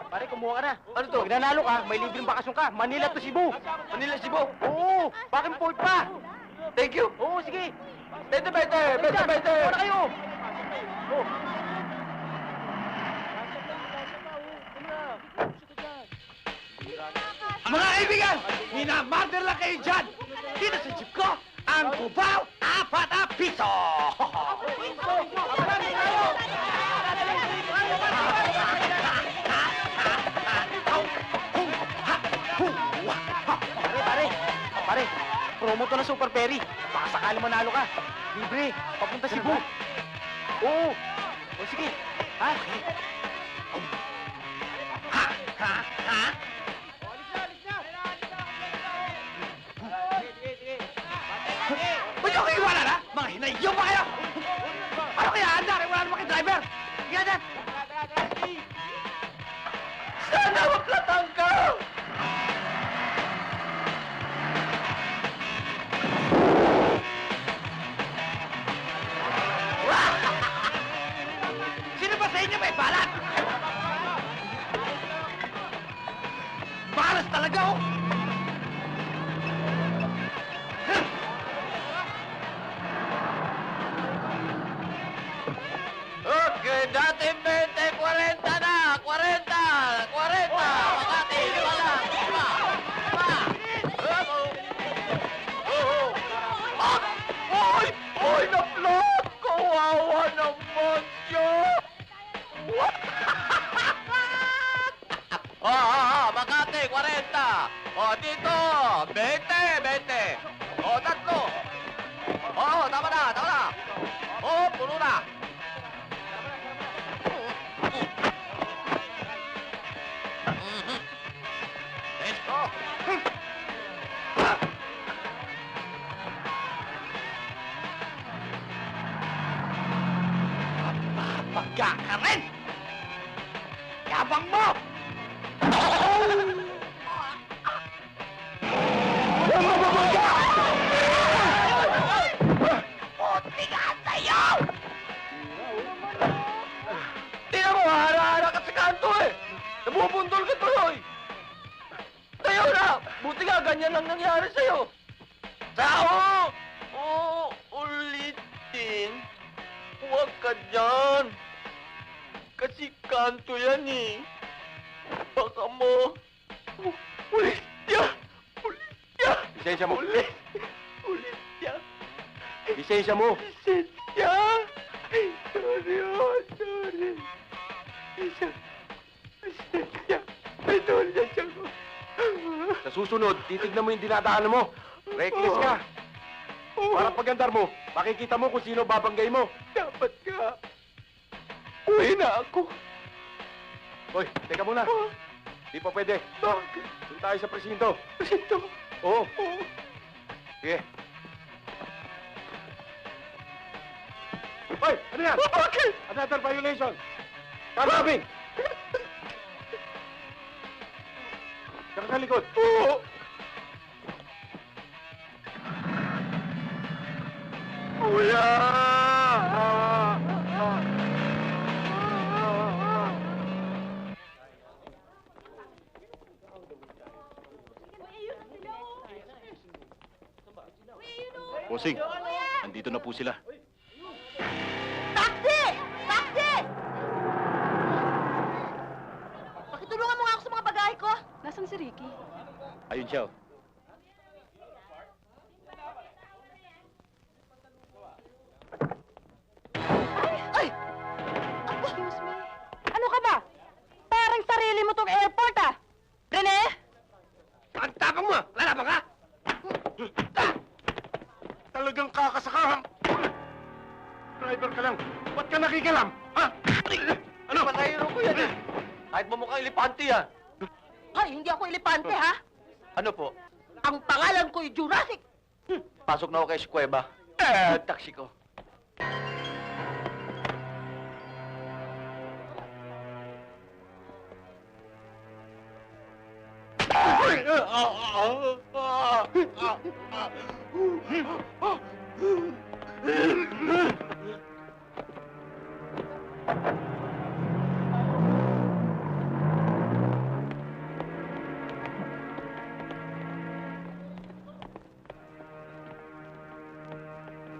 Pare, kumuha ka na. Ano to? Pag nanalo ka, may libreng bakasyon ka. Manila to Cebu. Manila, Cebu! Oo, back and forth pa. Thank you! Oo, sige. 20-20! 20-20! Kuha na kayo. Oh. Mga kaibigan, minamatter lang kayo dyan. Dito sa jeep ko, ang Cubao, 4 piso. Pare, promo to na Super Perry. Baka sakali manalo ka. Libre, papunta Cebu. Oo. O sige, ha? Ba't yung kayo wala na? Mga hinayo pa kayo? Ano kaya handa kayo? Wala naman kayo driver. Sige na. Sana maplatan ka! Sino ba sa inyo may balat? Malas talaga, oh! Okay, dati 20, 40 na! 40! 40! Makati, wala! Oy! Oy, na-vlog! Kawawa naman siya! Makati, 40! Dito! 20! Tatlo! Tama na! Puno na! Let's go! Pagka ka rin! Yabang mo! Puti ka sa'yo! Tingnan mo, hara-hara ka sa kanto eh! Nabubundol ka tuloy! Tayo na! Buti nga, ganyan lang nangyari sa'yo! Sao! Ulitin! Huwag ka dyan! Kasi kanto yan eh! Baka mo... Ulit yan! Lisensya mo. Ulit yan! Lisensya mo. Lisensya! Sorry, sorry! Lisensya! May lisensya ko! Sa susunod, titignan mo yung dinadaanan mo. Reckless ka. Para pagandar mo, makikita mo kung sino babanggay mo. Dapat ka! Uwi na ako! Hoy, teka muna. Di pa pwede. Bakit? Doon tayo sa presinto. Ito! Oo. Oh. Sige. Hoy, ano yan? Bakit? Another violation. Carnapping. Saka sa likod. Oo! Kuya! Bossing, andito na po sila. Taxi! Taxi! Pakitulungan mo nga ako sa mga bagahe ko. Nasaan si Ricky? Ayun siya. Ay! Excuse me. Ano ka ba? Parang sarili mo tong airport, ah! Rene? Ang tapang mo! Lalaban ka! Talagang kakasakahang. Driver ka lang. Ba't ka nakikialam? Ha? Ano? Pasahero ko yan eh! Kahit mo mukhang elepante yan! Ay, hindi ako elepante, ha? Ano po? Ang pangalan ko'y Jurassic. Pasok na ako kay Escueva. Taxi ko.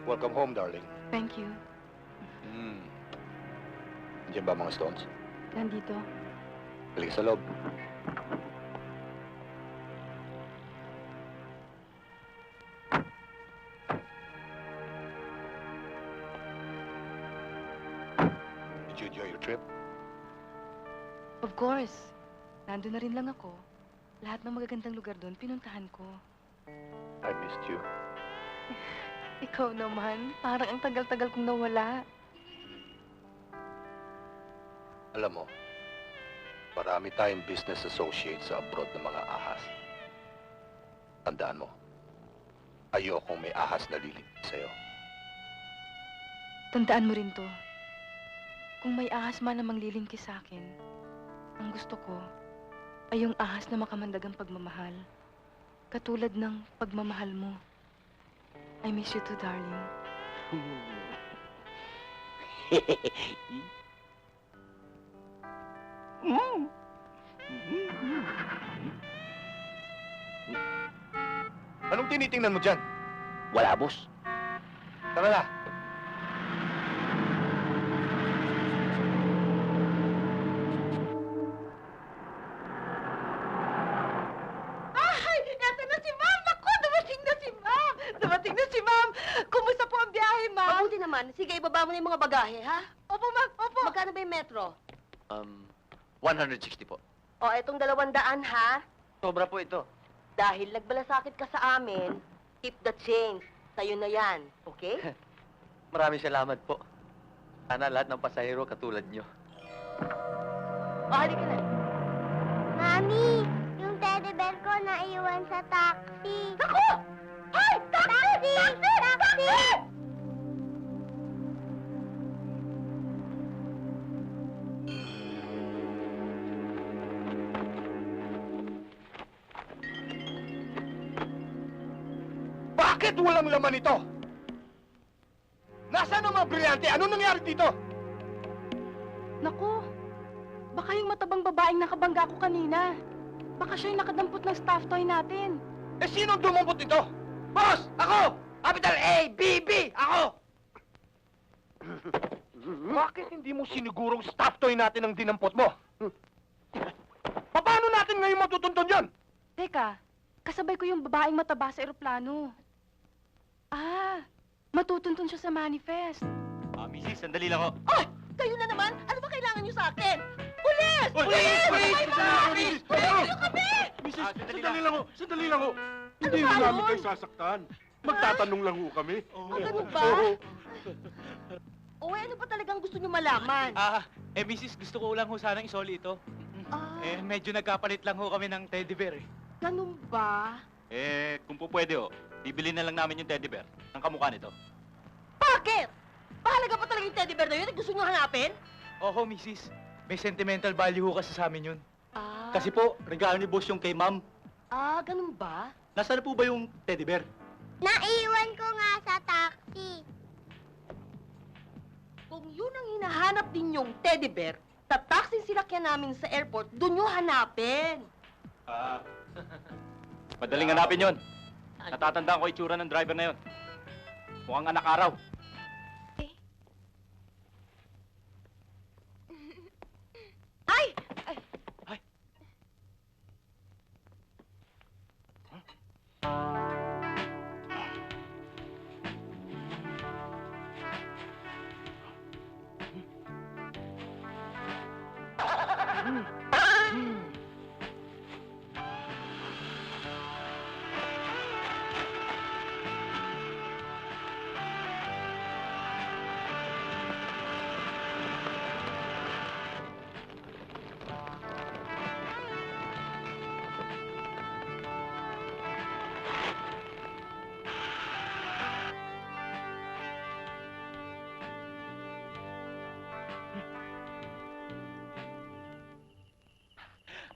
Welcome home, darling. Thank you. Diyan ba mga stones? Nandito. Halika sa loob. Did you enjoy your trip? Of course. Nandun na rin lang ako. Lahat ng magagandang lugar doon, pinuntahan ko. I missed you. Ikaw naman, parang ang tagal-tagal kong nawala. Alam mo, marami tayong business associates sa abroad ng mga ahas. Tandaan mo, ayokong may ahas na liligtas sa'yo. Tandaan mo rin to. Kung may ahas man na manglilingkis sa akin, ang gusto ko ay yung ahas na makamandagang pagmamahal. Katulad ng pagmamahal mo. I miss you too, darling. Anong tinitingnan mo dyan? Wala, boss. Tara na. Ay! Eto na si Ma'am! Ako! Dumating na si Ma'am! Dumating na si Ma'am! Kumusta po ang biyahe, Ma'am? Mabuti naman. Sige, ibaba mo na yung mga bagahe, ha? Opo, Ma'am! Opo! Magkano ba yung metro? 160 po. O, etong 200, ha? Sobra po ito. Dahil nagbalasakit ka sa amin, keep the change. Sa'yo na yan, okay? Maraming salamat po. Sana lahat ng pasahero katulad nyo. O, halika na. Mami, yung teddy bear ko naiwan sa taxi. Naku! Ay! Taxi! Taxi! Bakit walang laman ito? Nasaan ang mga brilyante? Ano nangyari dito? Naku! Baka yung matabang babaeng nakabangga ko kanina. Baka siya yung nakadampot ng staff toy natin. Eh, sino ang dumambot ito? Boss! Ako! Capital A, B, B! Ako! Bakit hindi mo sinigurong staff toy natin ang dinampot mo? Paano natin ngayon matutuntun yon? Teka, kasabay ko yung babaeng mataba sa eroplano. Ah, matutuntun siya sa manifest. Mrs. Sandali lang ho. Ay! Kayo na naman! Ano ba kailangan nyo sa akin? Pulis! Pulis! Pulis! Pulis! Pulis! kami! Mrs. Sandali lang ho. Sandali lang ho. Hindi ba ho namin yun? kayo sasaktan. Magtatanong lang ho kami. Ganun ba? O, ano pa talagang gusto nyo malaman? Mrs. Gusto ko lang ho sanang isoli ito. Ah, Medyo nagkapalit lang ho kami ng teddy bear ganun ba? Kung po pwede ho, bibili na lang namin yung teddy bear ng kamukha nito. Bakit? Mahalaga pa talaga yung teddy bear na yun? Gusto nyo hanapin? Oho, Mrs. May sentimental value ho kasi sa amin yun. Ah, Kasi po, regalo ni boss yung kay ma'am. ganun ba? Nasaan na po ba yung teddy bear? Naiwan ko nga sa taxi. Kung yun ang hinahanap ninyong teddy bear, tataksin sinakyan namin sa airport, doon nyo hanapin. Madaling hanapin yun. Natatandaan ko itsura ng driver na yun. Mukhang anak araw. Ay!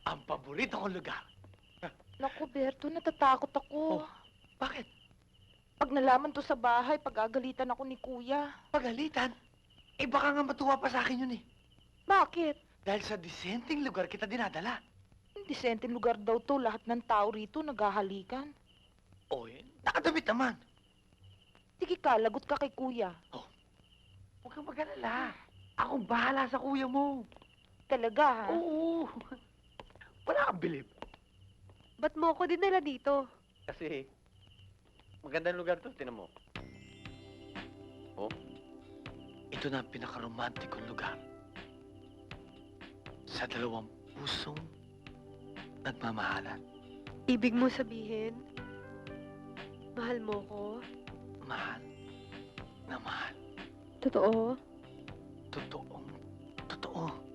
Ang paborito kong lugar. Naku, Berto, natatakot ako. Bakit? Pag nalaman to sa bahay, pagagalitan ako ni Kuya. Pagalitan? Eh baka nga matuwa pa sa akin yun eh. Bakit? Dahil sa disenteng lugar kita dinadala. Disenteng lugar daw to. Lahat ng tao rito naghahalikan. O eh, nakadamit naman. Sige ka, lagot ka kay Kuya. Huwag kang mag-alala. Akong bahala sa kuya mo. Talaga, ha? Oo. Wala kang bilib. Ba't mo ako dinala dito? Kasi, magandang lugar to, tinan mo. Ito na ang pinakaromantikong lugar. Sa dalawang pusong nagmamahalan. Ibig mo sabihin, mahal mo ko? Mahal na mahal. Totoo? Totoong totoo.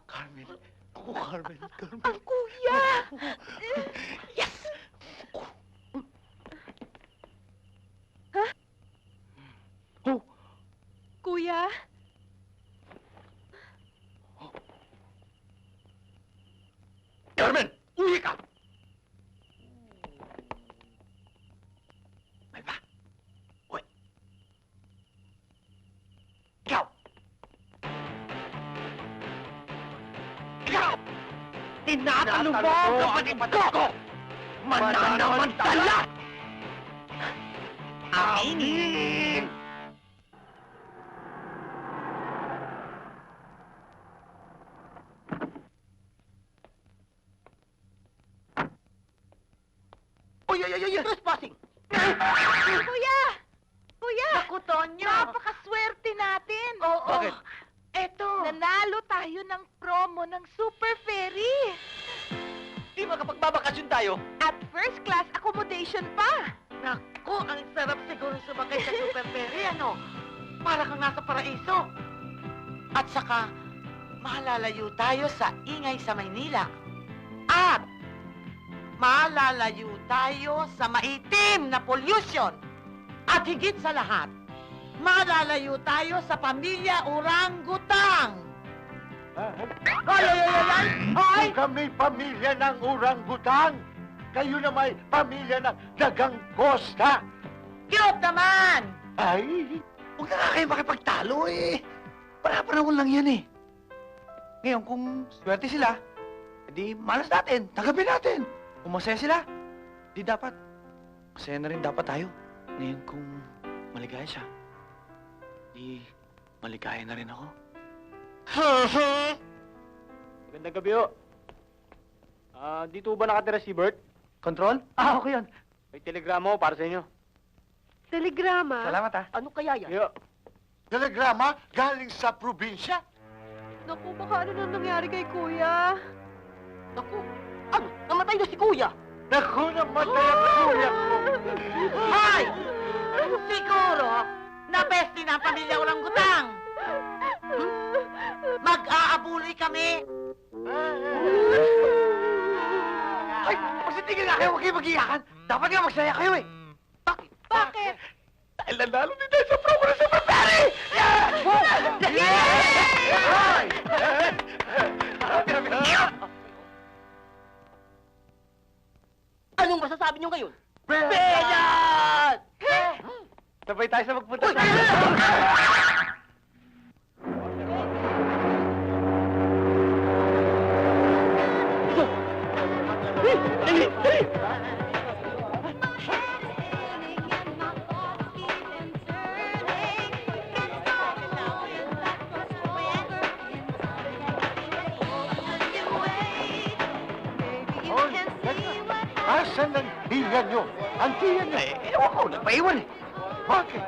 Carmen. Ako, Carmen. Carmen. Ang Kuya! Yes! Kuya? Carmen! Uwi ka! May ba? Uy. Ikaw! Ikaw! Tinatanong mo ang kapatid ko! Mananamantala! Aminin! Uy, trespassing! Kuya! Kuya! Naku, Tonyo! Napakaswerte natin! Oo. Bakit? Eto. Nanalo tayo ng promo ng Super Ferry! Di makapagbabakasyon tayo. At first class accommodation pa! Naku, ang sarap siguro sumakay sa Super Ferry, ano? Para kang nasa paraiso. At saka, malalayo tayo sa ingay sa Maynila. At malalayo tayo sa maitim na pollution. At higit sa lahat, malalayo tayo sa pamilya orangutang. Kung kami pamilya ng orangutang, kayo na may pamilya ng dagang kosta. Cute naman! Ay, Huwag na nga kayo makipagtalo eh. Panahon lang yan eh. Ngayon, kung swerte sila, edi malas natin, tanggapin natin. Kung masaya sila, di dapat. Masaya na rin dapat tayo. Ngayon, kung maligaya siya, di maligaya na rin ako. Magandang gabi, ho. Dito ba nakatira si Bert? Control? Ah, okay yun. May telegrama ho para sa inyo. Telegrama? Salamat ah. Ano kaya yan? Yo. telegrama galing sa probinsya. Naku, baka ano nang nangyari kay Kuya? Naku, ano? Namatay na si Kuya! Naku, namatay ang kuya ko. Hoy! Siguro, napesti na ang pamilya orangutang. Mag-aabuloy kami. Ay, pasitigil nga kayo, huwag kayo mag-iyakan. Dapat nga magsaya kayo eh. Bakit? Bakit? Dahil nanalo din tayo sa promo ng Super Ferry! Anong masasabi niyo ngayon? Beyan! Sabay tayo sa magpunta sa... Asan ang tiyan nyo? Ang tiyan nyo? Ewan ko, nagpaiwan eh. Bakit?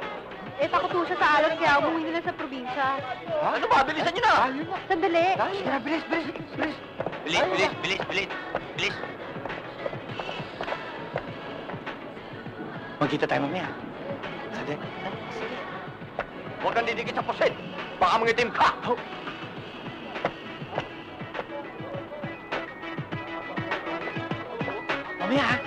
Eh, takot po siya sa alat kaya umuwi na lang sa probinsya. Ano ba? Bilisan nyo na! Ayun na. Sandali. Tara, bilis, bilis, bilis. Bilis, bilis, bilis, bilis. Bilis. Magkita tayo mamaya. Sandali. Huwag kang didikit sa poset. Baka mangitim ka. Mamaya, ha?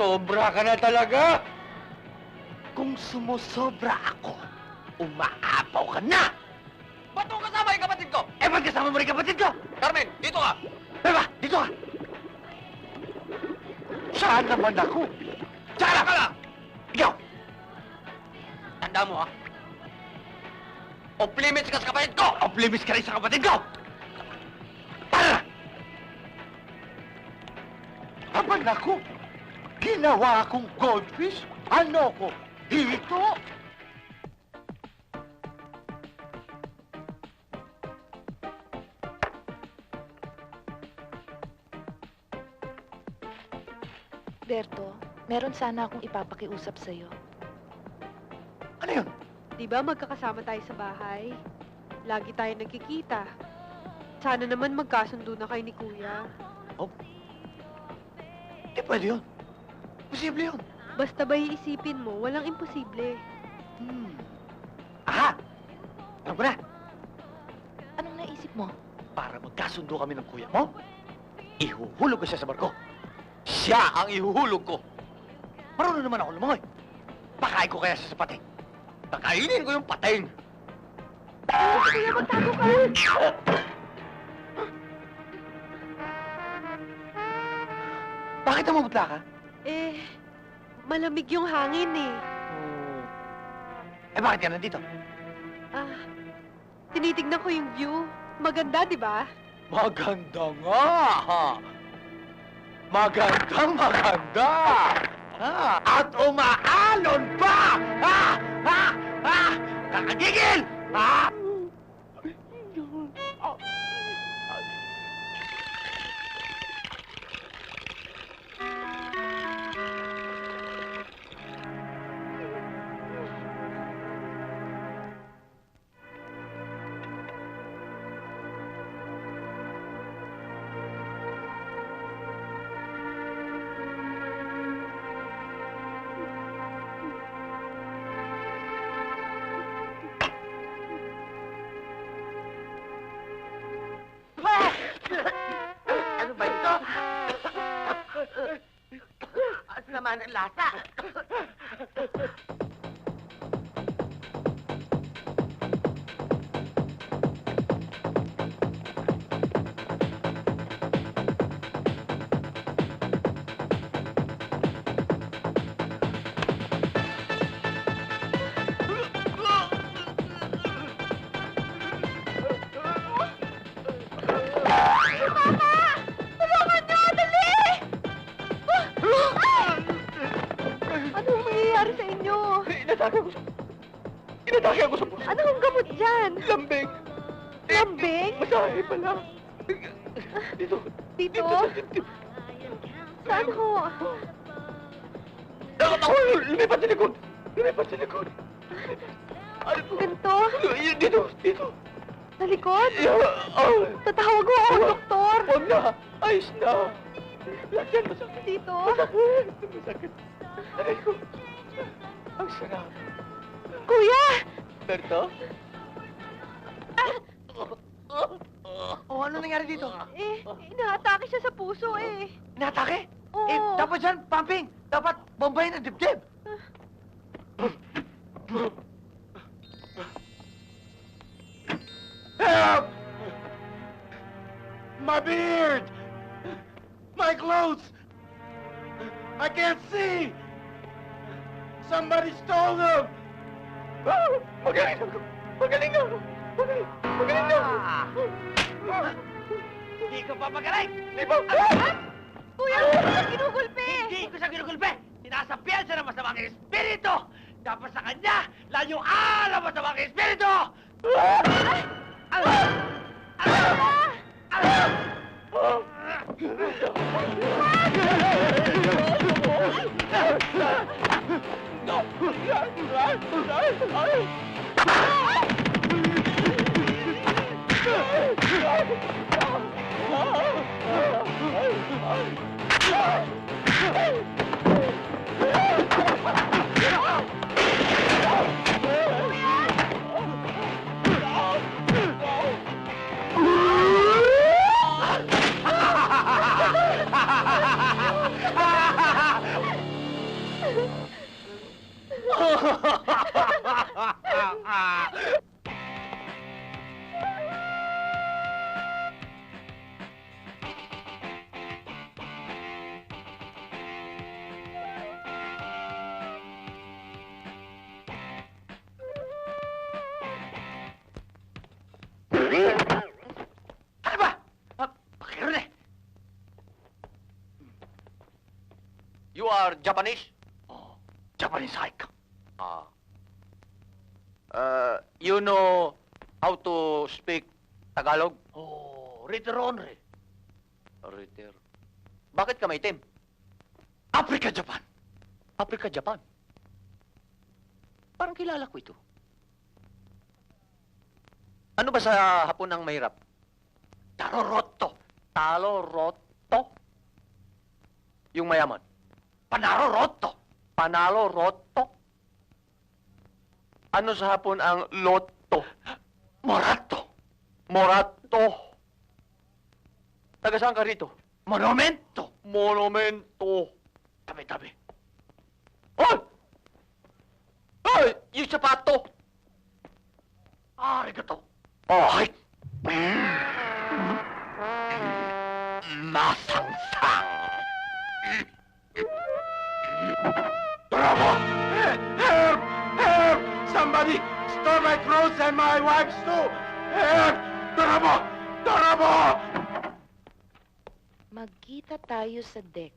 Sobra ka na talaga! Kung sumusobra ako, umaapaw ka na! Ba't mo kasama yung kapatid ko? Eh, ba't kasama mo rin kapatid ko? Carmen, dito ka! Beba, dito ka! Saan naman ako? Tsaka ka lang! Ikaw! Tanda mo, ha? Off limits ka sa kapatid ko! Off-limits ka rin sa kapatid ko! Tara! Aba naku! Ginawa akong goldfish? Ano ko? Hito? Berto, meron sana akong ipapakiusap sa'yo. Ano yun? Di ba magkakasama tayo sa bahay? Lagi tayo nagkikita. Sana naman magkasundo na kayo ni Kuya. Hindi pwede yun. Posible yun. Basta ba iisipin mo, walang imposible. Aha! Alam ko na. Anong naisip mo? Para magkasundo kami ng kuya mo, ihuhulog ko siya sa barko. Siya ang ihuhulog ko. Marunong naman ako lumangoy. Pakain ko kaya siya sa pating. Kakainin ko yung pating! Kuya, magtago ka! Bakit namumutla ka? Eh, malamig yung hangin eh. Eh, bakit ka nandito? Ah, tinitignan ko yung view. Maganda, di ba? Maganda nga, ha? Magandang maganda! Ha? At umaalon pa! Ha? Ha? Ha? Kakagigil! Ha? Ano ba ito? Ang sama ng lasa. Anong mangyayari sa inyo? Inatake ako sa puso. Ano ang gamot dyan? Lambing! Lambing? Masahe pala. Dito. Dito? Saan ho? Dapat ako! Lumipat sa likod! Lumipat sa likod! Ano po? Ganito? Dito! Dito! Sa likod? Oh! Tatawag mo ako, doktor! Huwag na! Ayos na! Lagyan, masakit! Dito? Masakit! Masakit! Aray ko! Ang sarap! Kuya! Berto? O, ano nangyari dito? Eh, inaatake siya sa puso eh. Inatake? Oo. Eh, dapat dyan, pumping. Dapat bombayin ang dibdib. Help! My beard! My clothes! I can't see! Somebody stole them! Magaling na! Magaling na! Magaling na! Hindi ka pa magaling! Di ba? Kuya, hindi ko siya ginugulpe! Hindi ko siya ginugulpe! Sinasabihan siya ng masamang espiritu! Dapat sa kanya, lang yung alam masamang espiritu! Ano ba? Pakiroon eh! You are Japanese? Oh, Japanese hike. Ah. You know how to speak Tagalog? Oh, Riteron eh. Reter. Bakit ka maitim? Africa, Japan. Africa, Japan. Parang kilala ko ito. Ano ba sa hapon ang mahirap? Taroroto. Taloroto? Yung mayaman? Panaroroto. Panaloroto? Ano sa hapon ang loto? Morato. Morato? Taga saan ka rito? Monumento. Monumento. Tabi-tabi. Hoy! Hoy! Yung sapato! Arigato. Ay! Masangsang. Bravo! Help! Help! Somebody stole my clothes and my wife's too! Help! Bravo! Bravo! Magkita tayo sa deck.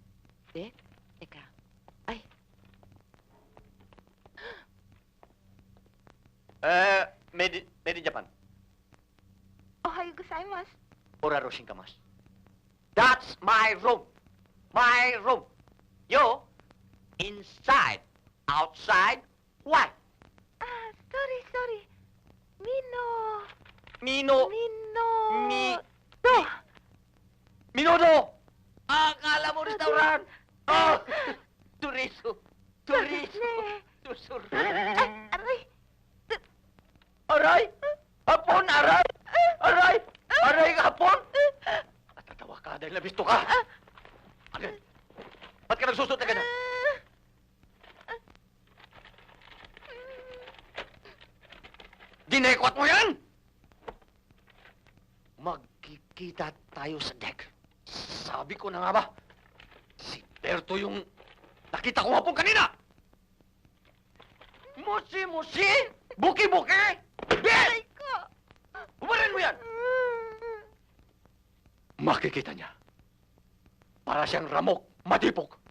Deck? Teka. Ay, made in Japan. Ohayo gozaimasu. Oraro shinkamas. That's my room. My room. You, inside, outside, what? Ah, sorry. Mino. Mino. Mino. Do. Minudo! Akala mo restaurant! Oh! Turiso! Susur! Aray. Aray! Hapon, aray! Aray! Aray ka, hapon! Natatawa ka dahil nabisto ka! Agad! Ba't ka nagsusot na ganun? Dinekwat mo yan! Magkikita tayo sa deck. Sabi ko na nga ba, si Berto yung nakita ko hapon kanina! Musi! Buki! Yes! Umarin mo yan! Makikita niya. Para siyang ramok, matipok.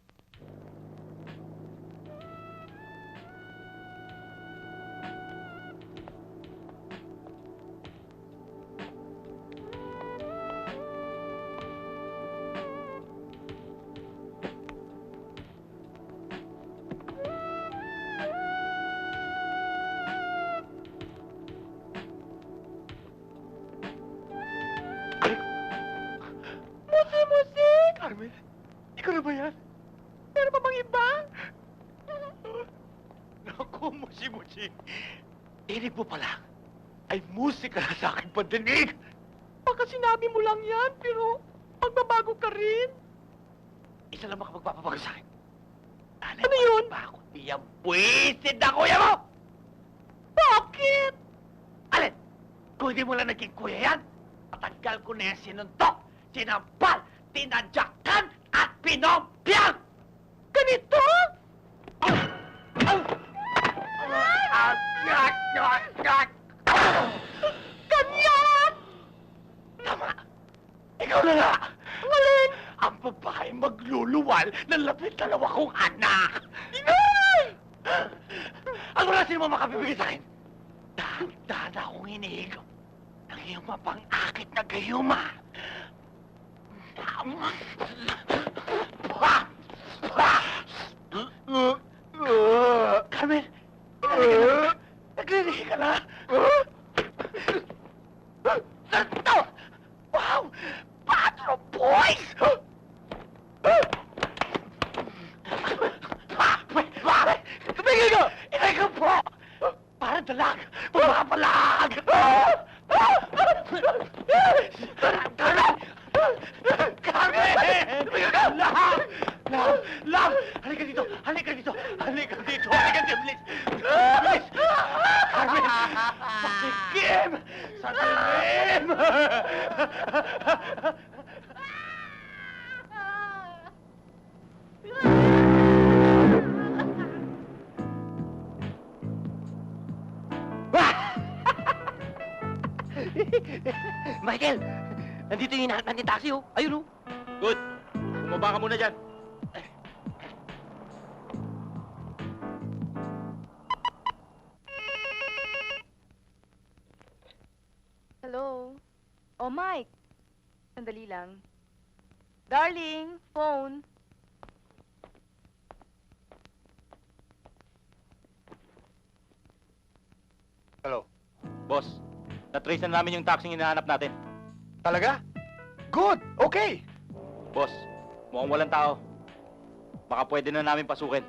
Carmen, ikaw na ba yan? Meron pa bang iba? Naku, musi. Dinig mo pala. Ay musika na sa aking pandinig. Baka sinabi mo lang yan, pero magbabago ka rin. Isa lang makapagpapabago sa akin. Ano yun? Bakit iyang buwisit na kuya mo? Bakit? Alin? Kung hindi mo lang naging kuya yan, matagal ko na yan sinuntok, sinampal, tinadyakan, at pinobyan! Ganito? Ganyan! Tama! Ikaw na nga! Walin! Ang babae magluluwal ng lapit dalawa kong anak! Inay! Ang wala sino makapibigay sa akin? Dahan-dahan akong hinihigop ng iyong mapang-akit na gayuma. Carmen! Naglilihi ka na? Santo! Wow! Patro boys! Tumigil ka! Inay ka po! Parang dalag! Pumapalag! Carmen! Carmen! Tumigil ka! Love! Love! Halika dito! Halika dito! Halika dito! Halika dito! Bilis! Bilis! Carmen! Pasikim! Sa dilim! Michael! Nandito yung hinahanap natin taxi, oh. Ayun, oh. Good. Bumaba ka muna dyan. Hello? Oh, Mike. Sandali lang. Darling, phone. Hello. Boss, na-trace na namin yung taxing hinahanap natin. Talaga? Good! Okay! Boss, mukhang walang tao. Baka pwede na namin pasukin.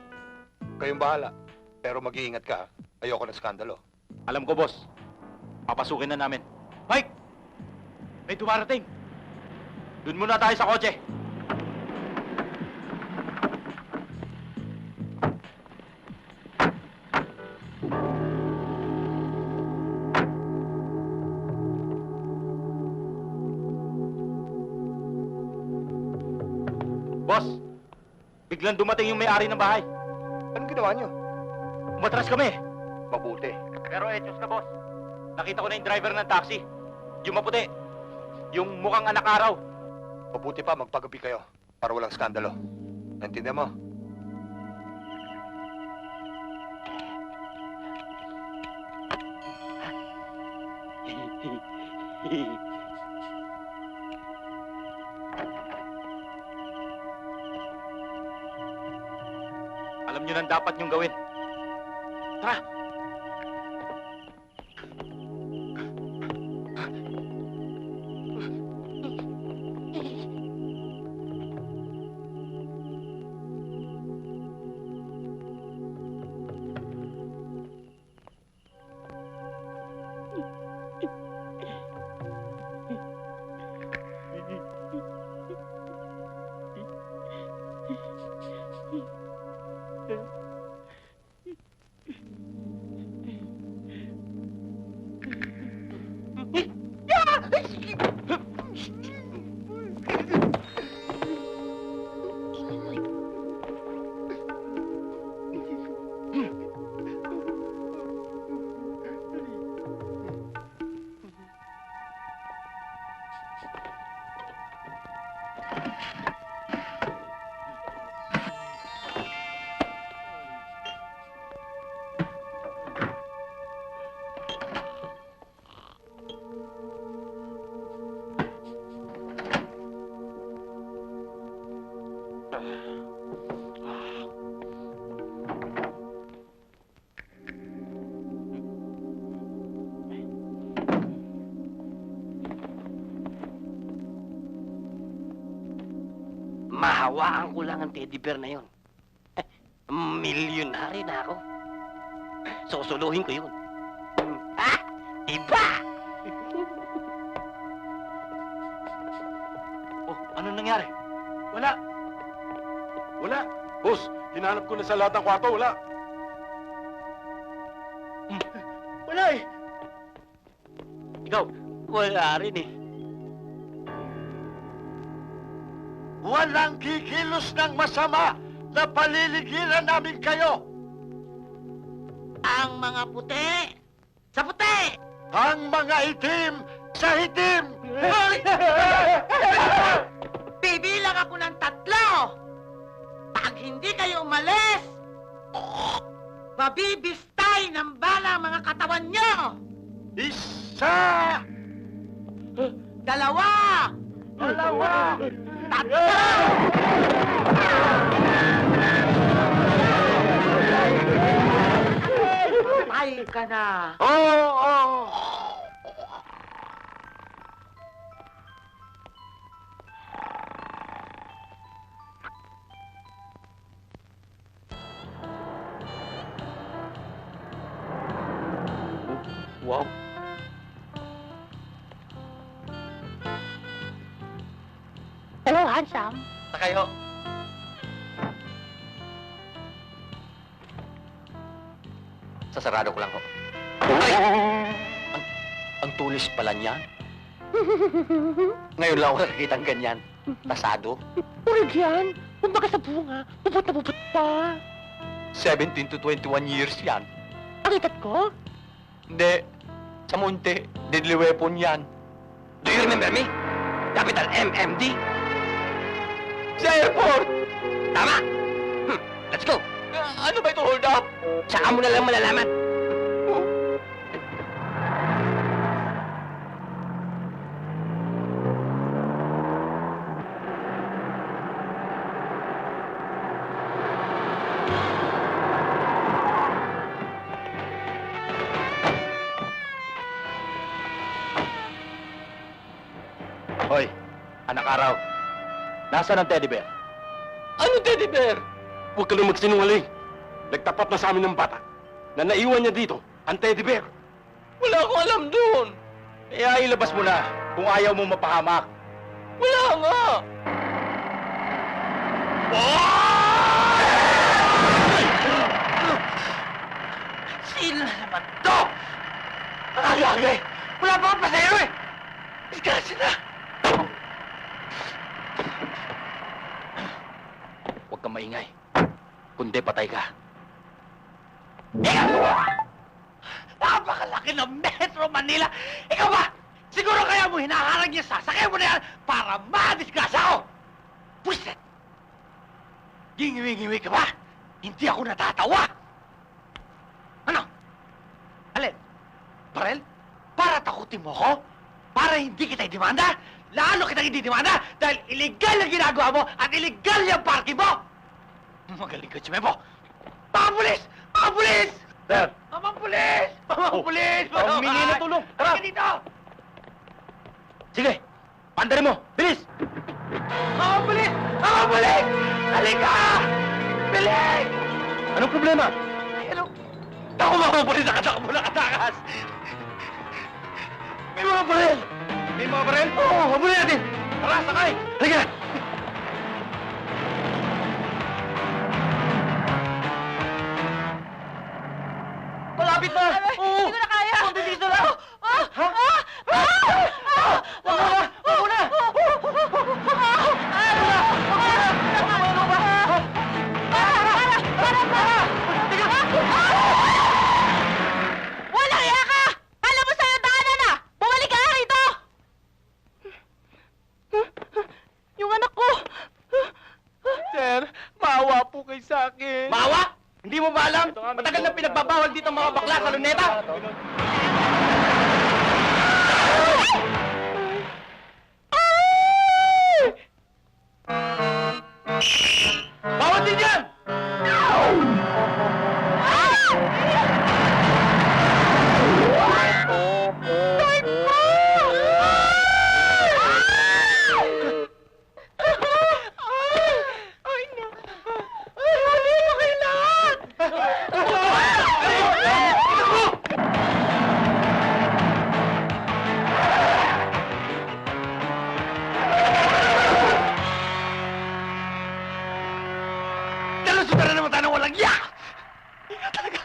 Kayong bahala. Pero mag-iingat ka, ha? Ayoko ng skandalo. Alam ko, boss. Papasukin na namin. Mike! May dumarating. Doon muna tayo sa kotse. Boss, biglang dumating yung may-ari ng bahay. Anong ginawa nyo? Umatras kami. Mabuti. Pero etos na, boss. Nakita ko na yung driver ng taxi. Yung maputi. Yung mukhang anak araw. Mabuti pa, magpagabi kayo. Para walang skandalo. Naintindihan mo? Alam nyo nang dapat nyong gawin. Tara! Mahawaan ko lang ang teddy bear na yun. Milyonary na ako. Susuluhin ko yun. Ha? Iba! Oh, anong nangyari? Wala. Wala. Boss, hinanap ko na sa lahat ng kwarto, wala. Wala eh. Ikaw, wala rin eh. Walang kikilos ng masama na paliligiran namin kayo. Ang mga puti, sa puti! Ang mga itim sa itim. Bibilang ako ng 3. Pag hindi kayo umalis, mabibistay ng bala ang mga katawan nyo! 1, 2! 2, 3! Patay ka na! Oo. Wow. Hello, handsome. Takayo. Sasarado ko lang ho. Ay! Ang tulis pala niyan. Ngayon lang ako nakakitang ganyan. Tasado. Urag yan. Kumbaga sa bunga. Bubot na bubot pa. 17 to 21 years yan. Ang itat ko? Hindi. Sa munti. Deadly weapon yan. Do you remember me? Capital MMD? Sa airport! Tama! Let's go! Ano ba ito, hold up? Tsaka mo na lang malalaman. Hoy, anak araw. Nasaan ang teddy bear? Ano teddy bear? Huwag ka lang magsinungaling. Nagtapat na sa amin ng bata na naiwan niya dito ang teddy bear. Wala akong alam doon. Kaya ilabas mo na kung ayaw mo mapahamak. Wala nga. Sino na naman to? Ang lagi! Wala pa akong pasero eh! Disgrasya na! Huwag kang maingay. Kundi patay ka. Napakalaki ng Metro Manila! Ikaw ba? Siguro kaya mo hinaharang niya sasakay mo na yan para madisgrasya ako! Puset! Gingiwi-ngiwi ka ba? Hindi ako natatawa! Ano? Alin? Barel? Para takutin mo ko? Para hindi kita idemanda? Lalo kitang ididemanda dahil illegal ang ginagawa mo at illegal yung parking mo! Magaling ka, Chumebo! Mga pulis! Mga pulis! Sir! Mga pulis! Mga pulis! humingi ng tulong. Tara! Halika dito! Sige, pandarin mo. Bilis! Mga pulis! Mga pulis! Halika! Bilis! Anong problema? Ay, ano? Ako mga pulis nakatakbo na katakas! May mga baril! May mga baril? Oo, habulin natin! Tara, sakay! Halika! Malapit na! Oo! Hindi ko na kaya! Kunti dito lang! Ha? Wag mo na! Wag mo na! Walang iya ka! Alam mo sa'yo daanan na! Bumalik ka rito! Yung anak ko! Sir, maawa po kayo sa akin. Maawa? Hindi mo ba alam? Matagal na pinagbabawal dito ang mga bakla sa luneta. Bawal din yan! Nalusutan na naman tayo ng walang yak! Ika talaga.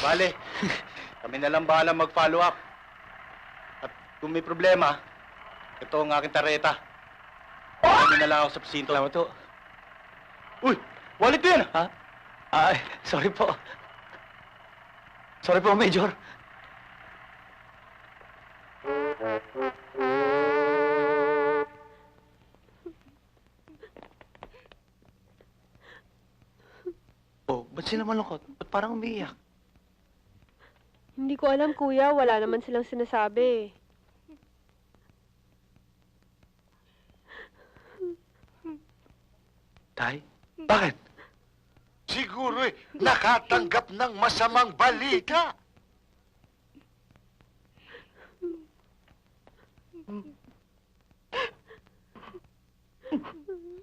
Bale, kami na lang bahala mag-follow up. Kung may problema, ito ang aking tareta. Ano na lang ako sa presinto. Salamat po. Uy! Wallet ko yan! Ha? Ay, sorry po. Sorry po, Major. Oh, ba't sila malungkot? Ba't parang umiiyak? Hindi ko alam, kuya. Wala naman silang sinasabi. Tay? Bakit? Siguro nakatanggap ng masamang balita.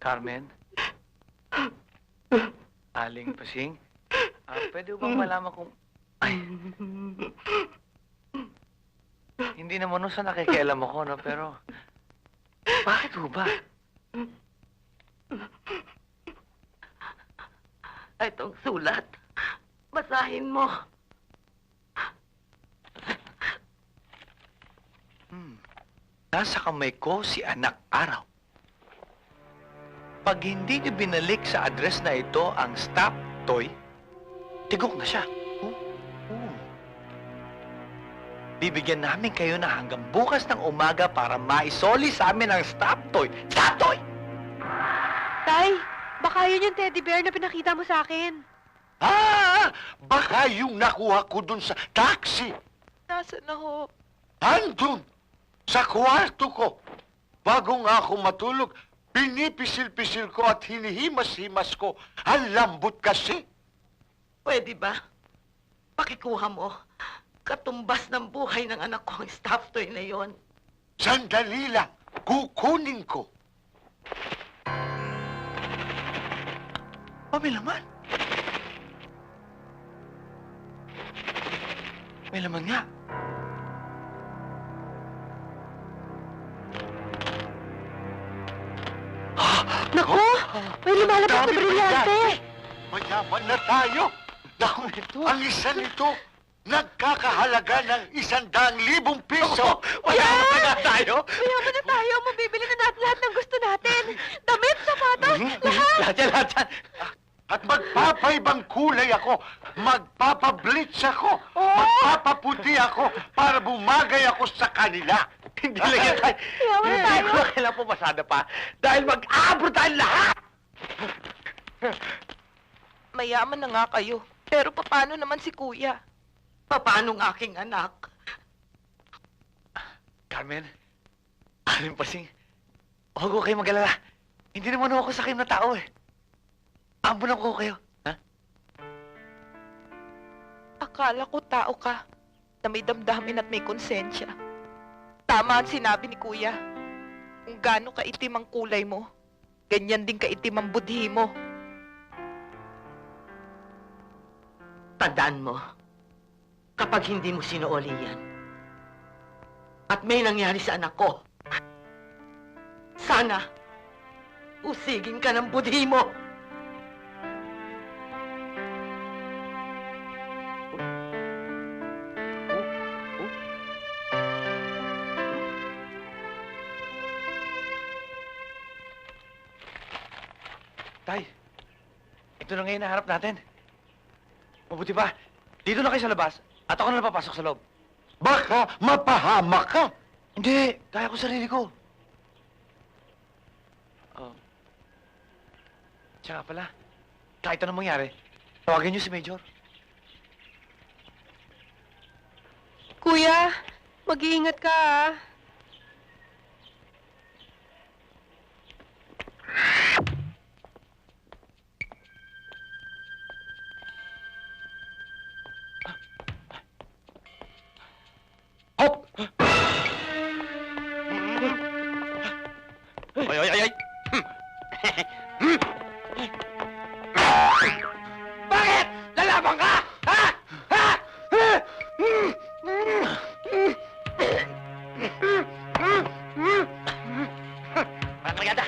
Carmen? Aling Pasing? Pwede ko bang malaman kung... Ay! Hindi naman nun sa nakikialam ako, no? Pero... Bakit ho ba? Itong sulat. Basahin mo. Nasa kamay ko si Anak Araw. Pag hindi niyo binalik sa address na ito ang stop toy, tigok na siya. Bibigyan namin kayo na hanggang bukas ng umaga para maisoli sa amin ang stop toy. Stop toy! Tay, baka yun yung teddy bear na pinakita mo sa akin. Ah! Baka yung nakuha ko dun sa taxi. Nasaan na ho? Andun! Sa kwarto ko. Bago nga ako matulog, pinipisil-pisil ko at hinihimas-himas ko. Ang lambot kasi. Pwede ba? Pakikuha mo. Katumbas ng buhay ng anak ko ang stuffed toy na yon. Sandali lang. Kukunin ko. May laman. May laman nga. Naku! May lumalabas na brilyante! Mayaman na tayo. Naku, ang isa nito, nagkakahalaga ng 100,000 piso. Mayaman na tayo. Mayaman na tayo! Mabibili na natin lahat ng gusto natin! Damit, sapatos, lahat! Lahat yan, lahat yan. At magpapaibang kulay ako. Magpapablitz ako. Magpapaputi ako para bumagay ako sa kanila. Hindi lang yan tayo. Mayaman na tayo! Hindi ko kailangan pumasada pa. Dahil mag-abro tayo lahat. Mayaman na nga kayo. Pero paano naman si Kuya? Paano ng aking anak? Carmen, Aling Pasing, huwag ko kayo mag-alala. Hindi naman ako sakim na tao eh. Ambunan ko kayo. Ha? Akala ko tao ka na may damdamin at may konsensya. Tama ang sinabi ni Kuya. Kung gaano kaitim ang kulay mo, ganyan din kaitim ang budhi mo. Tandaan mo, kapag hindi mo sinuoli yan, at may nangyari sa anak ko, sana, usigin ka ng budhi mo. Tay, ito na ngayon naharap natin. Mabuti pa, dito na kayo sa labas at ako na napapasok sa loob. Baka mapahama ka. Hindi, kaya ko sarili ko. Tsaka pala, kahit anong mangyari, tawagin niyo si Major. Kuya, mag-iingat ka ah. Hop! Ay, ay, ay, ay! Bakit? Lalaban ka? Ha? Ha? Parang maganda.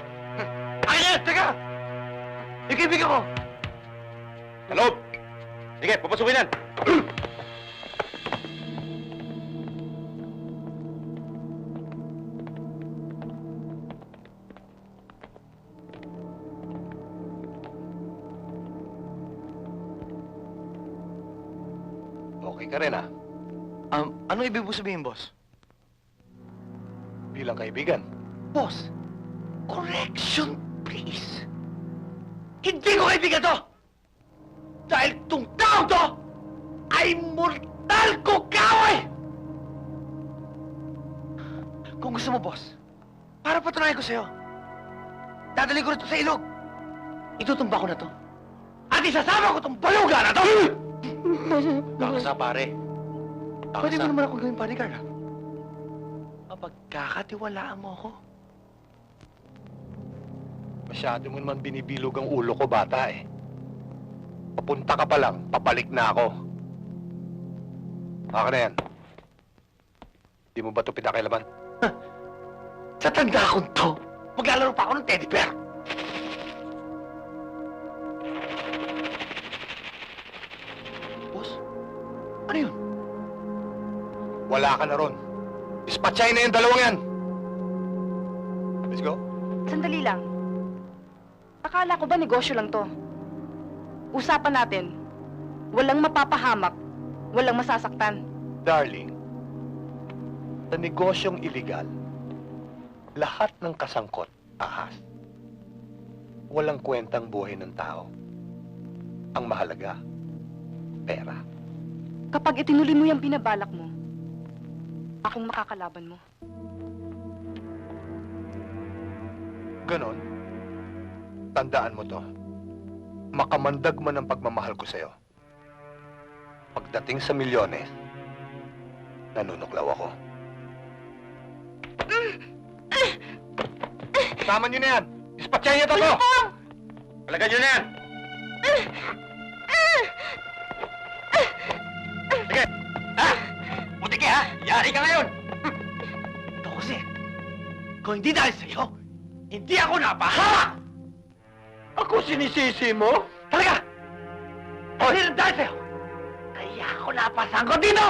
Akin! Teka! Ikibig ako! Sa loob! Sige, papasukin yan! ka rin, ha? Ano ibig mo sabihin, boss? Bilang kaibigan. Boss, correction, please. Hindi ko kaibigan to! Dahil tong tao to ay mortal ko kaway! Kung gusto mo, boss, para patunayan ko sa'yo, dadali ko rito sa ilog. Itutumba ko na to. At isasama ko tong baluga na to! Kakasa, pare. Pwede mo naman ako gawing bodyguard, ha? Mapagkakatiwalaan mo ako. Masyado mo naman binibilog ang ulo ko, bata, eh. Papunta ka pa lang, papalik na ako. Baka na yan. Di mo ba ito pinakilaman? Sa tanda kong to, maglalaro pa ako ng teddy bear. Boss, ano yun? Wala ka na ron. Dispatchay na yung dalawang yan. Let's go. Sandali lang. Akala ko ba negosyo lang to? Usapan natin. Walang mapapahamak. Walang masasaktan. Darling, sa negosyong iligal, lahat ng kasangkot, ahas. Walang kwentang buhay ng tao. Ang mahalaga, pera. Kapag itinuloy mo yung binabalak mo, akong makakalaban mo. Ganon. Tandaan mo to. Makamandag man ang pagmamahal ko sa'yo. Pagdating sa milyones, nanunuklaw ako. Tama nyo na yan! Dispatchay niyo to! Talagan nyo na yan! Sige! Ha? Mutiki, ha? Yari ka ngayon! Ito kasi, kung hindi dahil sa'yo, hindi ako napahamak! Ako sinisisi mo? Talaga! Hindi lang dahil sa'yo, kaya ako napasangkot dito!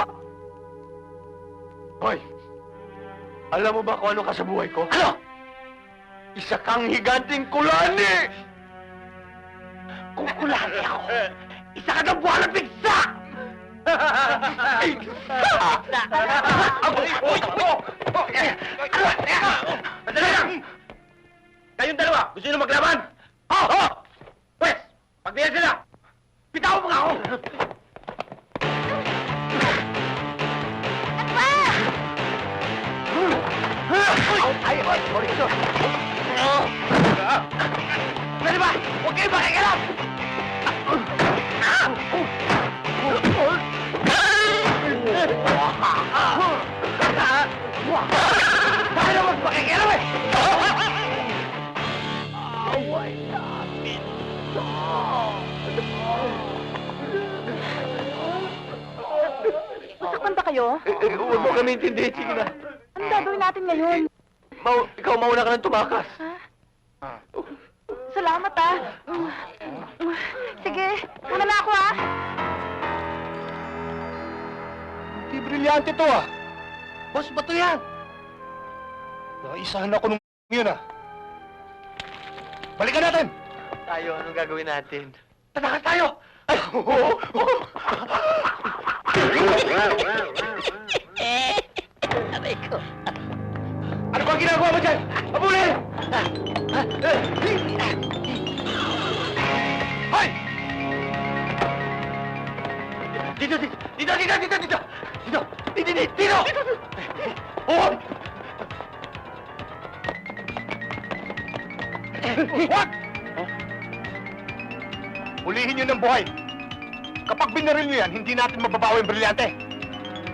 Hoy! Alam mo ba kung ano ka sa buhay ko? Ano? Isa kang higanting kulani! Kung kulani ako, isa ka ng buwan ng pigsa! Madali lang! Kayong dalawa, gusto nyo maglaban? Oo! Pwes, pagbiyan sila! Bitawan mo nga ako! Ay, Mauricio! Pwede ba? Huwag kayo makikialam! Tayo naman makikialam eh! Away namin to! Masaktan ba kayo? Huwag mo kami intindihin, sige na. Ano gagawin natin ngayon? Ikaw mauna ka ng tumakas. Salamat, ah. Sige, una na ako, ah. Di brilyante to, ah! Boss, bato yan! Nakaisahan ako nung yun, ah! Balikan natin! Tayo, anong gagawin natin? Tatakas tayo! Ay! Aray ko. Ano ba ang ginagawa mo dyan? Abulin! Hoy! Dito! Huwag! Huwag! Hulihin nyo ng buhay. Kapag binaril nyo yan, hindi natin mababawi ang brilyante.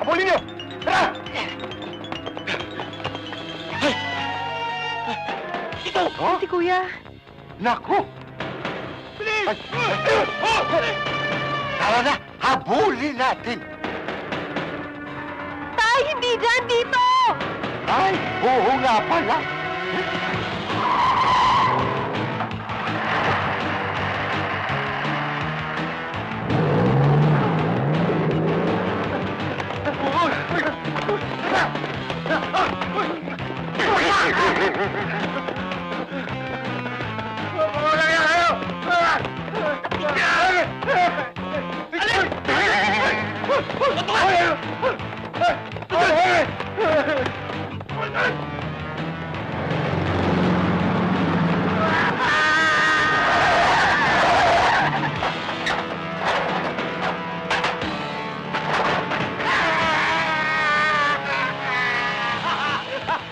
Habulin nyo! Tara! Ito! Si Kuya. Naku! Bilis! Tara na, habulin natin! Tay, hindi dyan, dito! Ay, oo nga pala!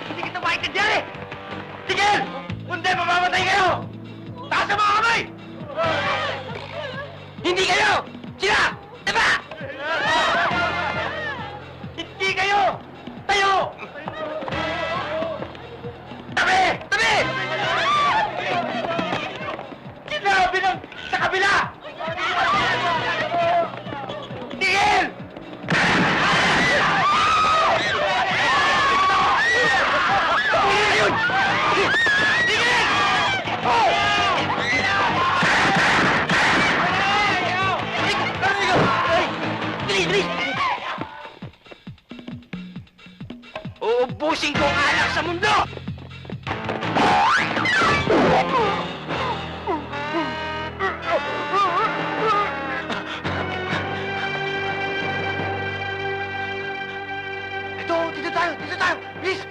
Hindi kita maintindihan eh! Tigil! Kundi mamamatay kayo! Taas ang mga kamay! Hindi kayo! Sila! Diba? Hindi kayo! Tayo! Tabi! Tabi! Sinabi ng sa kabila! Tigil! Tigil yun! Tigil! Uubusin ko ang alak sa mundo! Ito, dito tayo! Dito tayo! Please!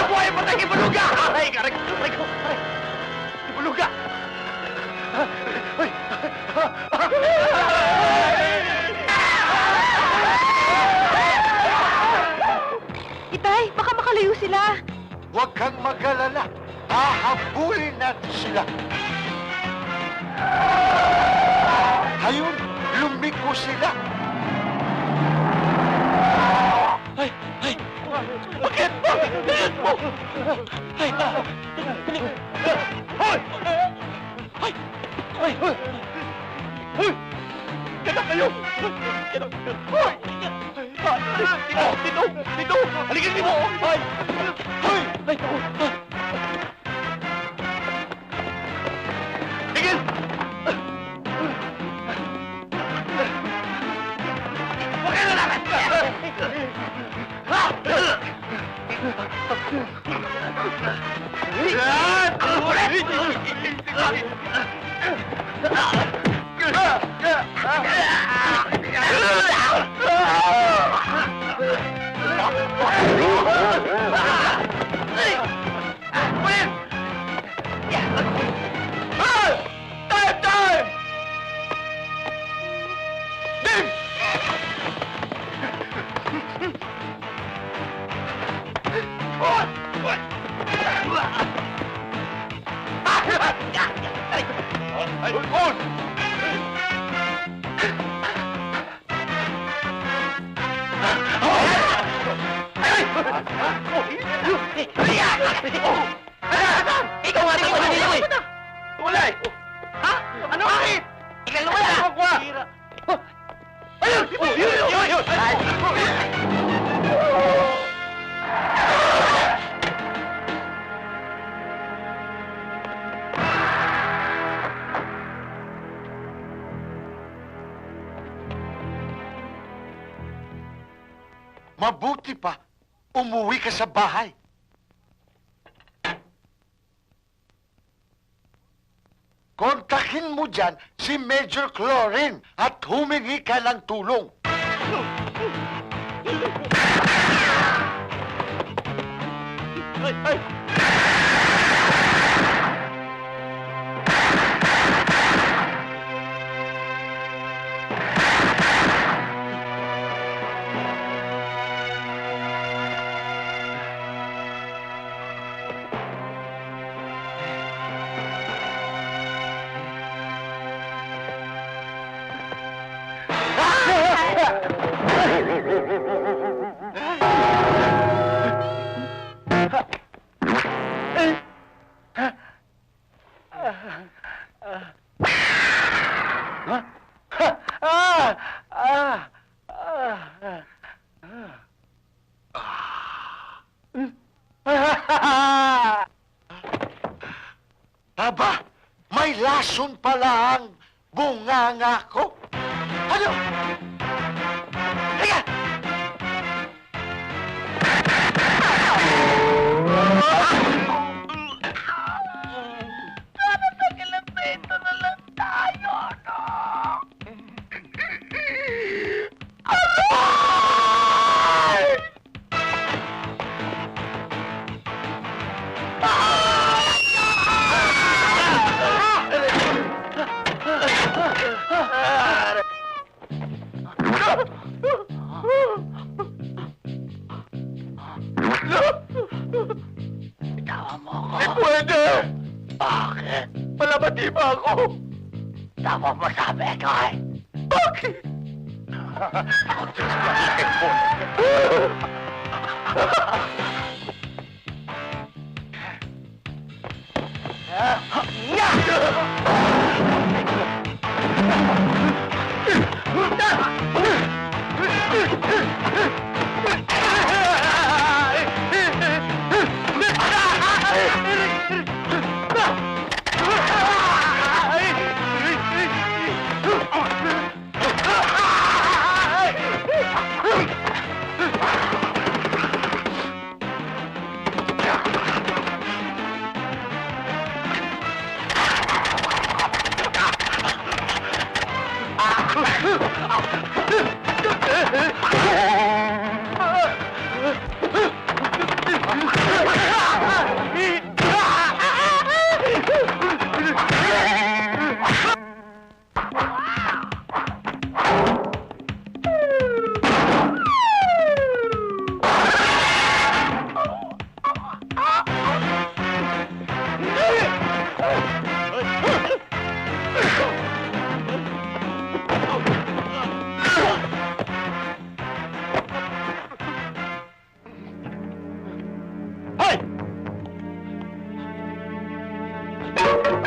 Buhay mo tayo, Ibuluga! Aray, aray, aray ko, aray! Ibuluga! Ay! Itay, baka makalayo sila. Huwag kang mag-alala. Hahabulin natin sila. Ayun, lumiko sila. Ay! Ay! Bakit? Bakit mo? Ay! Hoy! Ay! Ay! Hoy! Kaya kayo! Kaya! Hoy! Dito! Dito! Halika dito! Ay! Hoy! Ay! Tigil! Bakit na namin? Time! Dave! Ikaw nga rin ang nilawin! Tulay! Ha? Ano? Bakit? Ikaw naman na! Ayun! Yun! Mabuti pa, umuwi ka sa bahay. Kontakin mo dyan si Major Clorin at humingi ka ng tulong. Aba, may lason pala ang bunganga ko. Ano? Teka! Sana sa kilampito na lang tayo, no? Aray! Bitawan mo ako. Di pwede! Bakit? Malabati ba ako? Tama mo sabi ko eh. Bakit? Ako Diyos malaki po.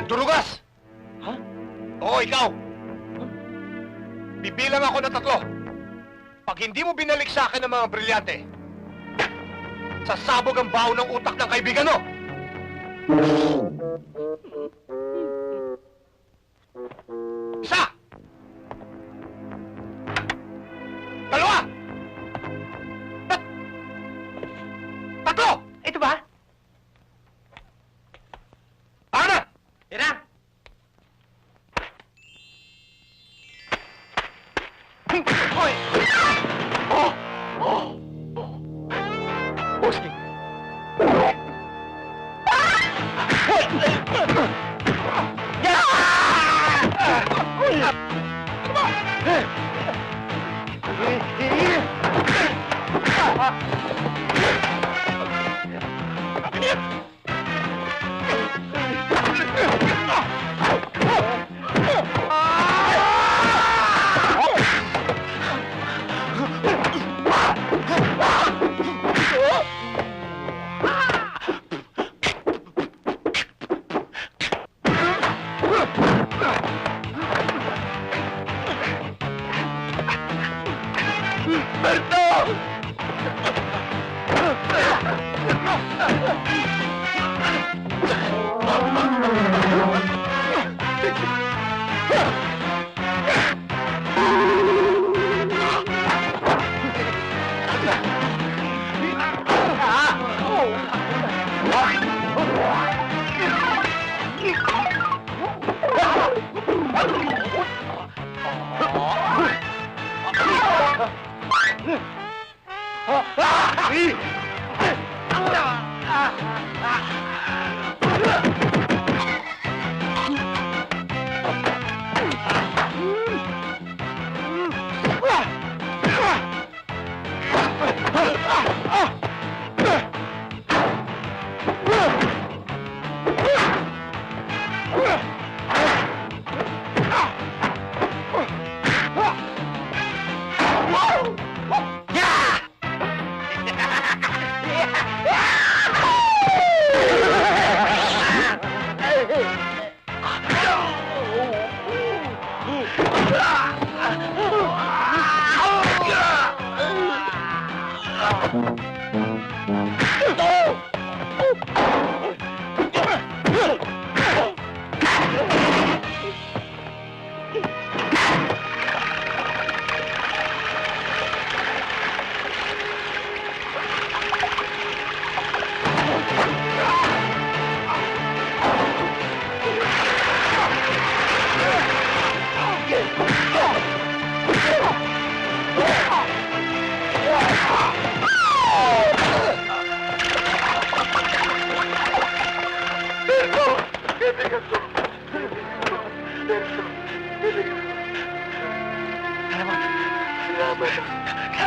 Durugas! Ha? Oo, ikaw! Bibilang ako ng 3. Pag hindi mo binalik sa akin ang mga brilyante, sasabog ang baho ng utak ng kaibigan mo! Isa! 2! 3! Ito ba? Ano? Yan na! Hoy! Oh! Oh! Bossing!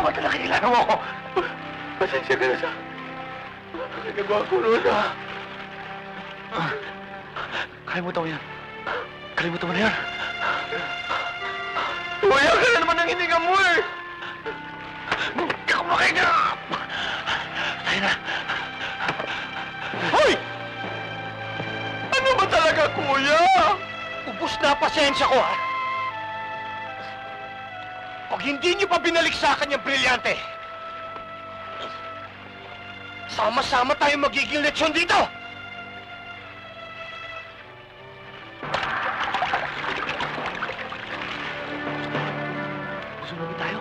Salamat na nakikilala mo ako. Pasensya ka na sa nagagawa ko noon, ha? Kalimutan mo yan. Kalimutan mo na yan. Kuya, ka na naman ang hininga mo, eh! Hindi ako makahinga! Tayo na. Hoy! Ano ba talaga, kuya? Ubus na pasensya ko, ha? Pag hindi niyo pa binalik sa akin yung brilyante, sama-sama tayo magiging lechon dito! Sunugin tayo.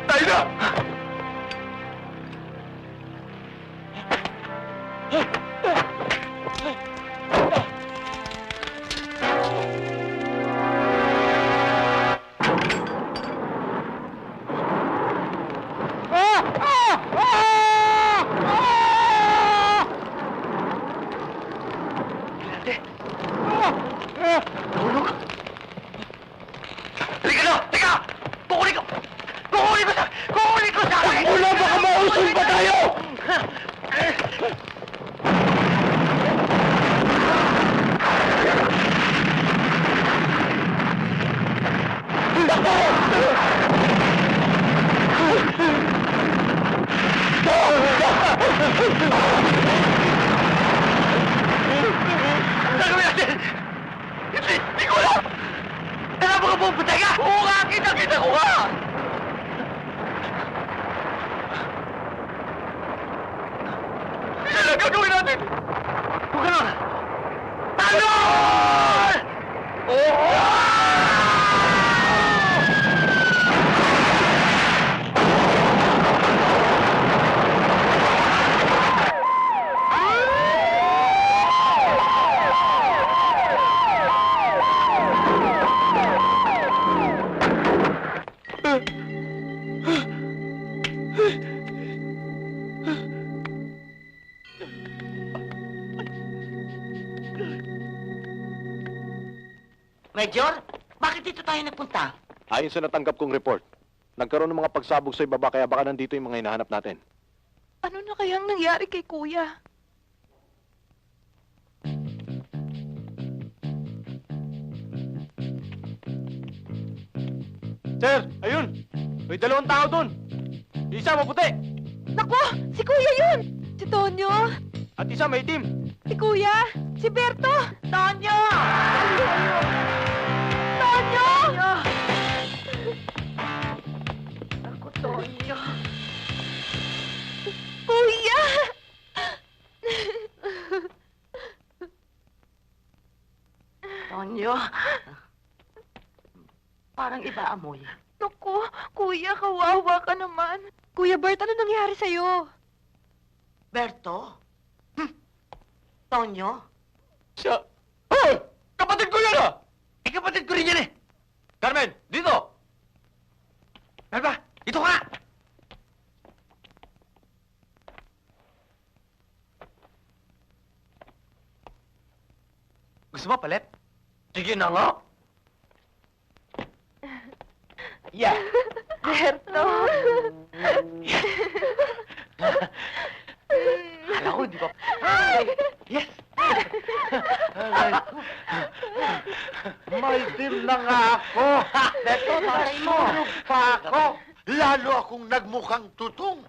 Tayo na! Hindi ko alam! Alam mo ka pupunta ka? Oo nga! Kita ko nga! Ano lang gagawin natin? Huwag ka lang! Talon! Oo! Major, bakit dito tayo nagpunta? Ayon sa natanggap kong report, nagkaroon ng mga pagsabog sa ibaba kaya baka nandito yung mga hinahanap natin. Ano na kayang nangyari kay Kuya? Sir, ayun! May 2 tao doon! Isa maputi! Naku! Si Kuya yun! Si Tonyo! At isa may itim! Si Kuya! Si Berto! Tonyo! Tonyo! Ako, Tonyo. Kuya! Tonyo. Parang iba amoy. Naku! Kuya, kawawa ka naman. Kuya Bert, ano nangyari sa'yo? Berto? Tonyo? Siya... Hoy! Kapatid ko yan, ah! kapatid ko rin yan eh! Carmen, dito! Melba, dito ka! Gusto mo, palit? Sige na nga! Yeah! Berto! Kala ko, di ba? Yes! May dim na nga ako. Beto, taray mo! Nasunog pa ako. Lalo akong nagmukhang tutong.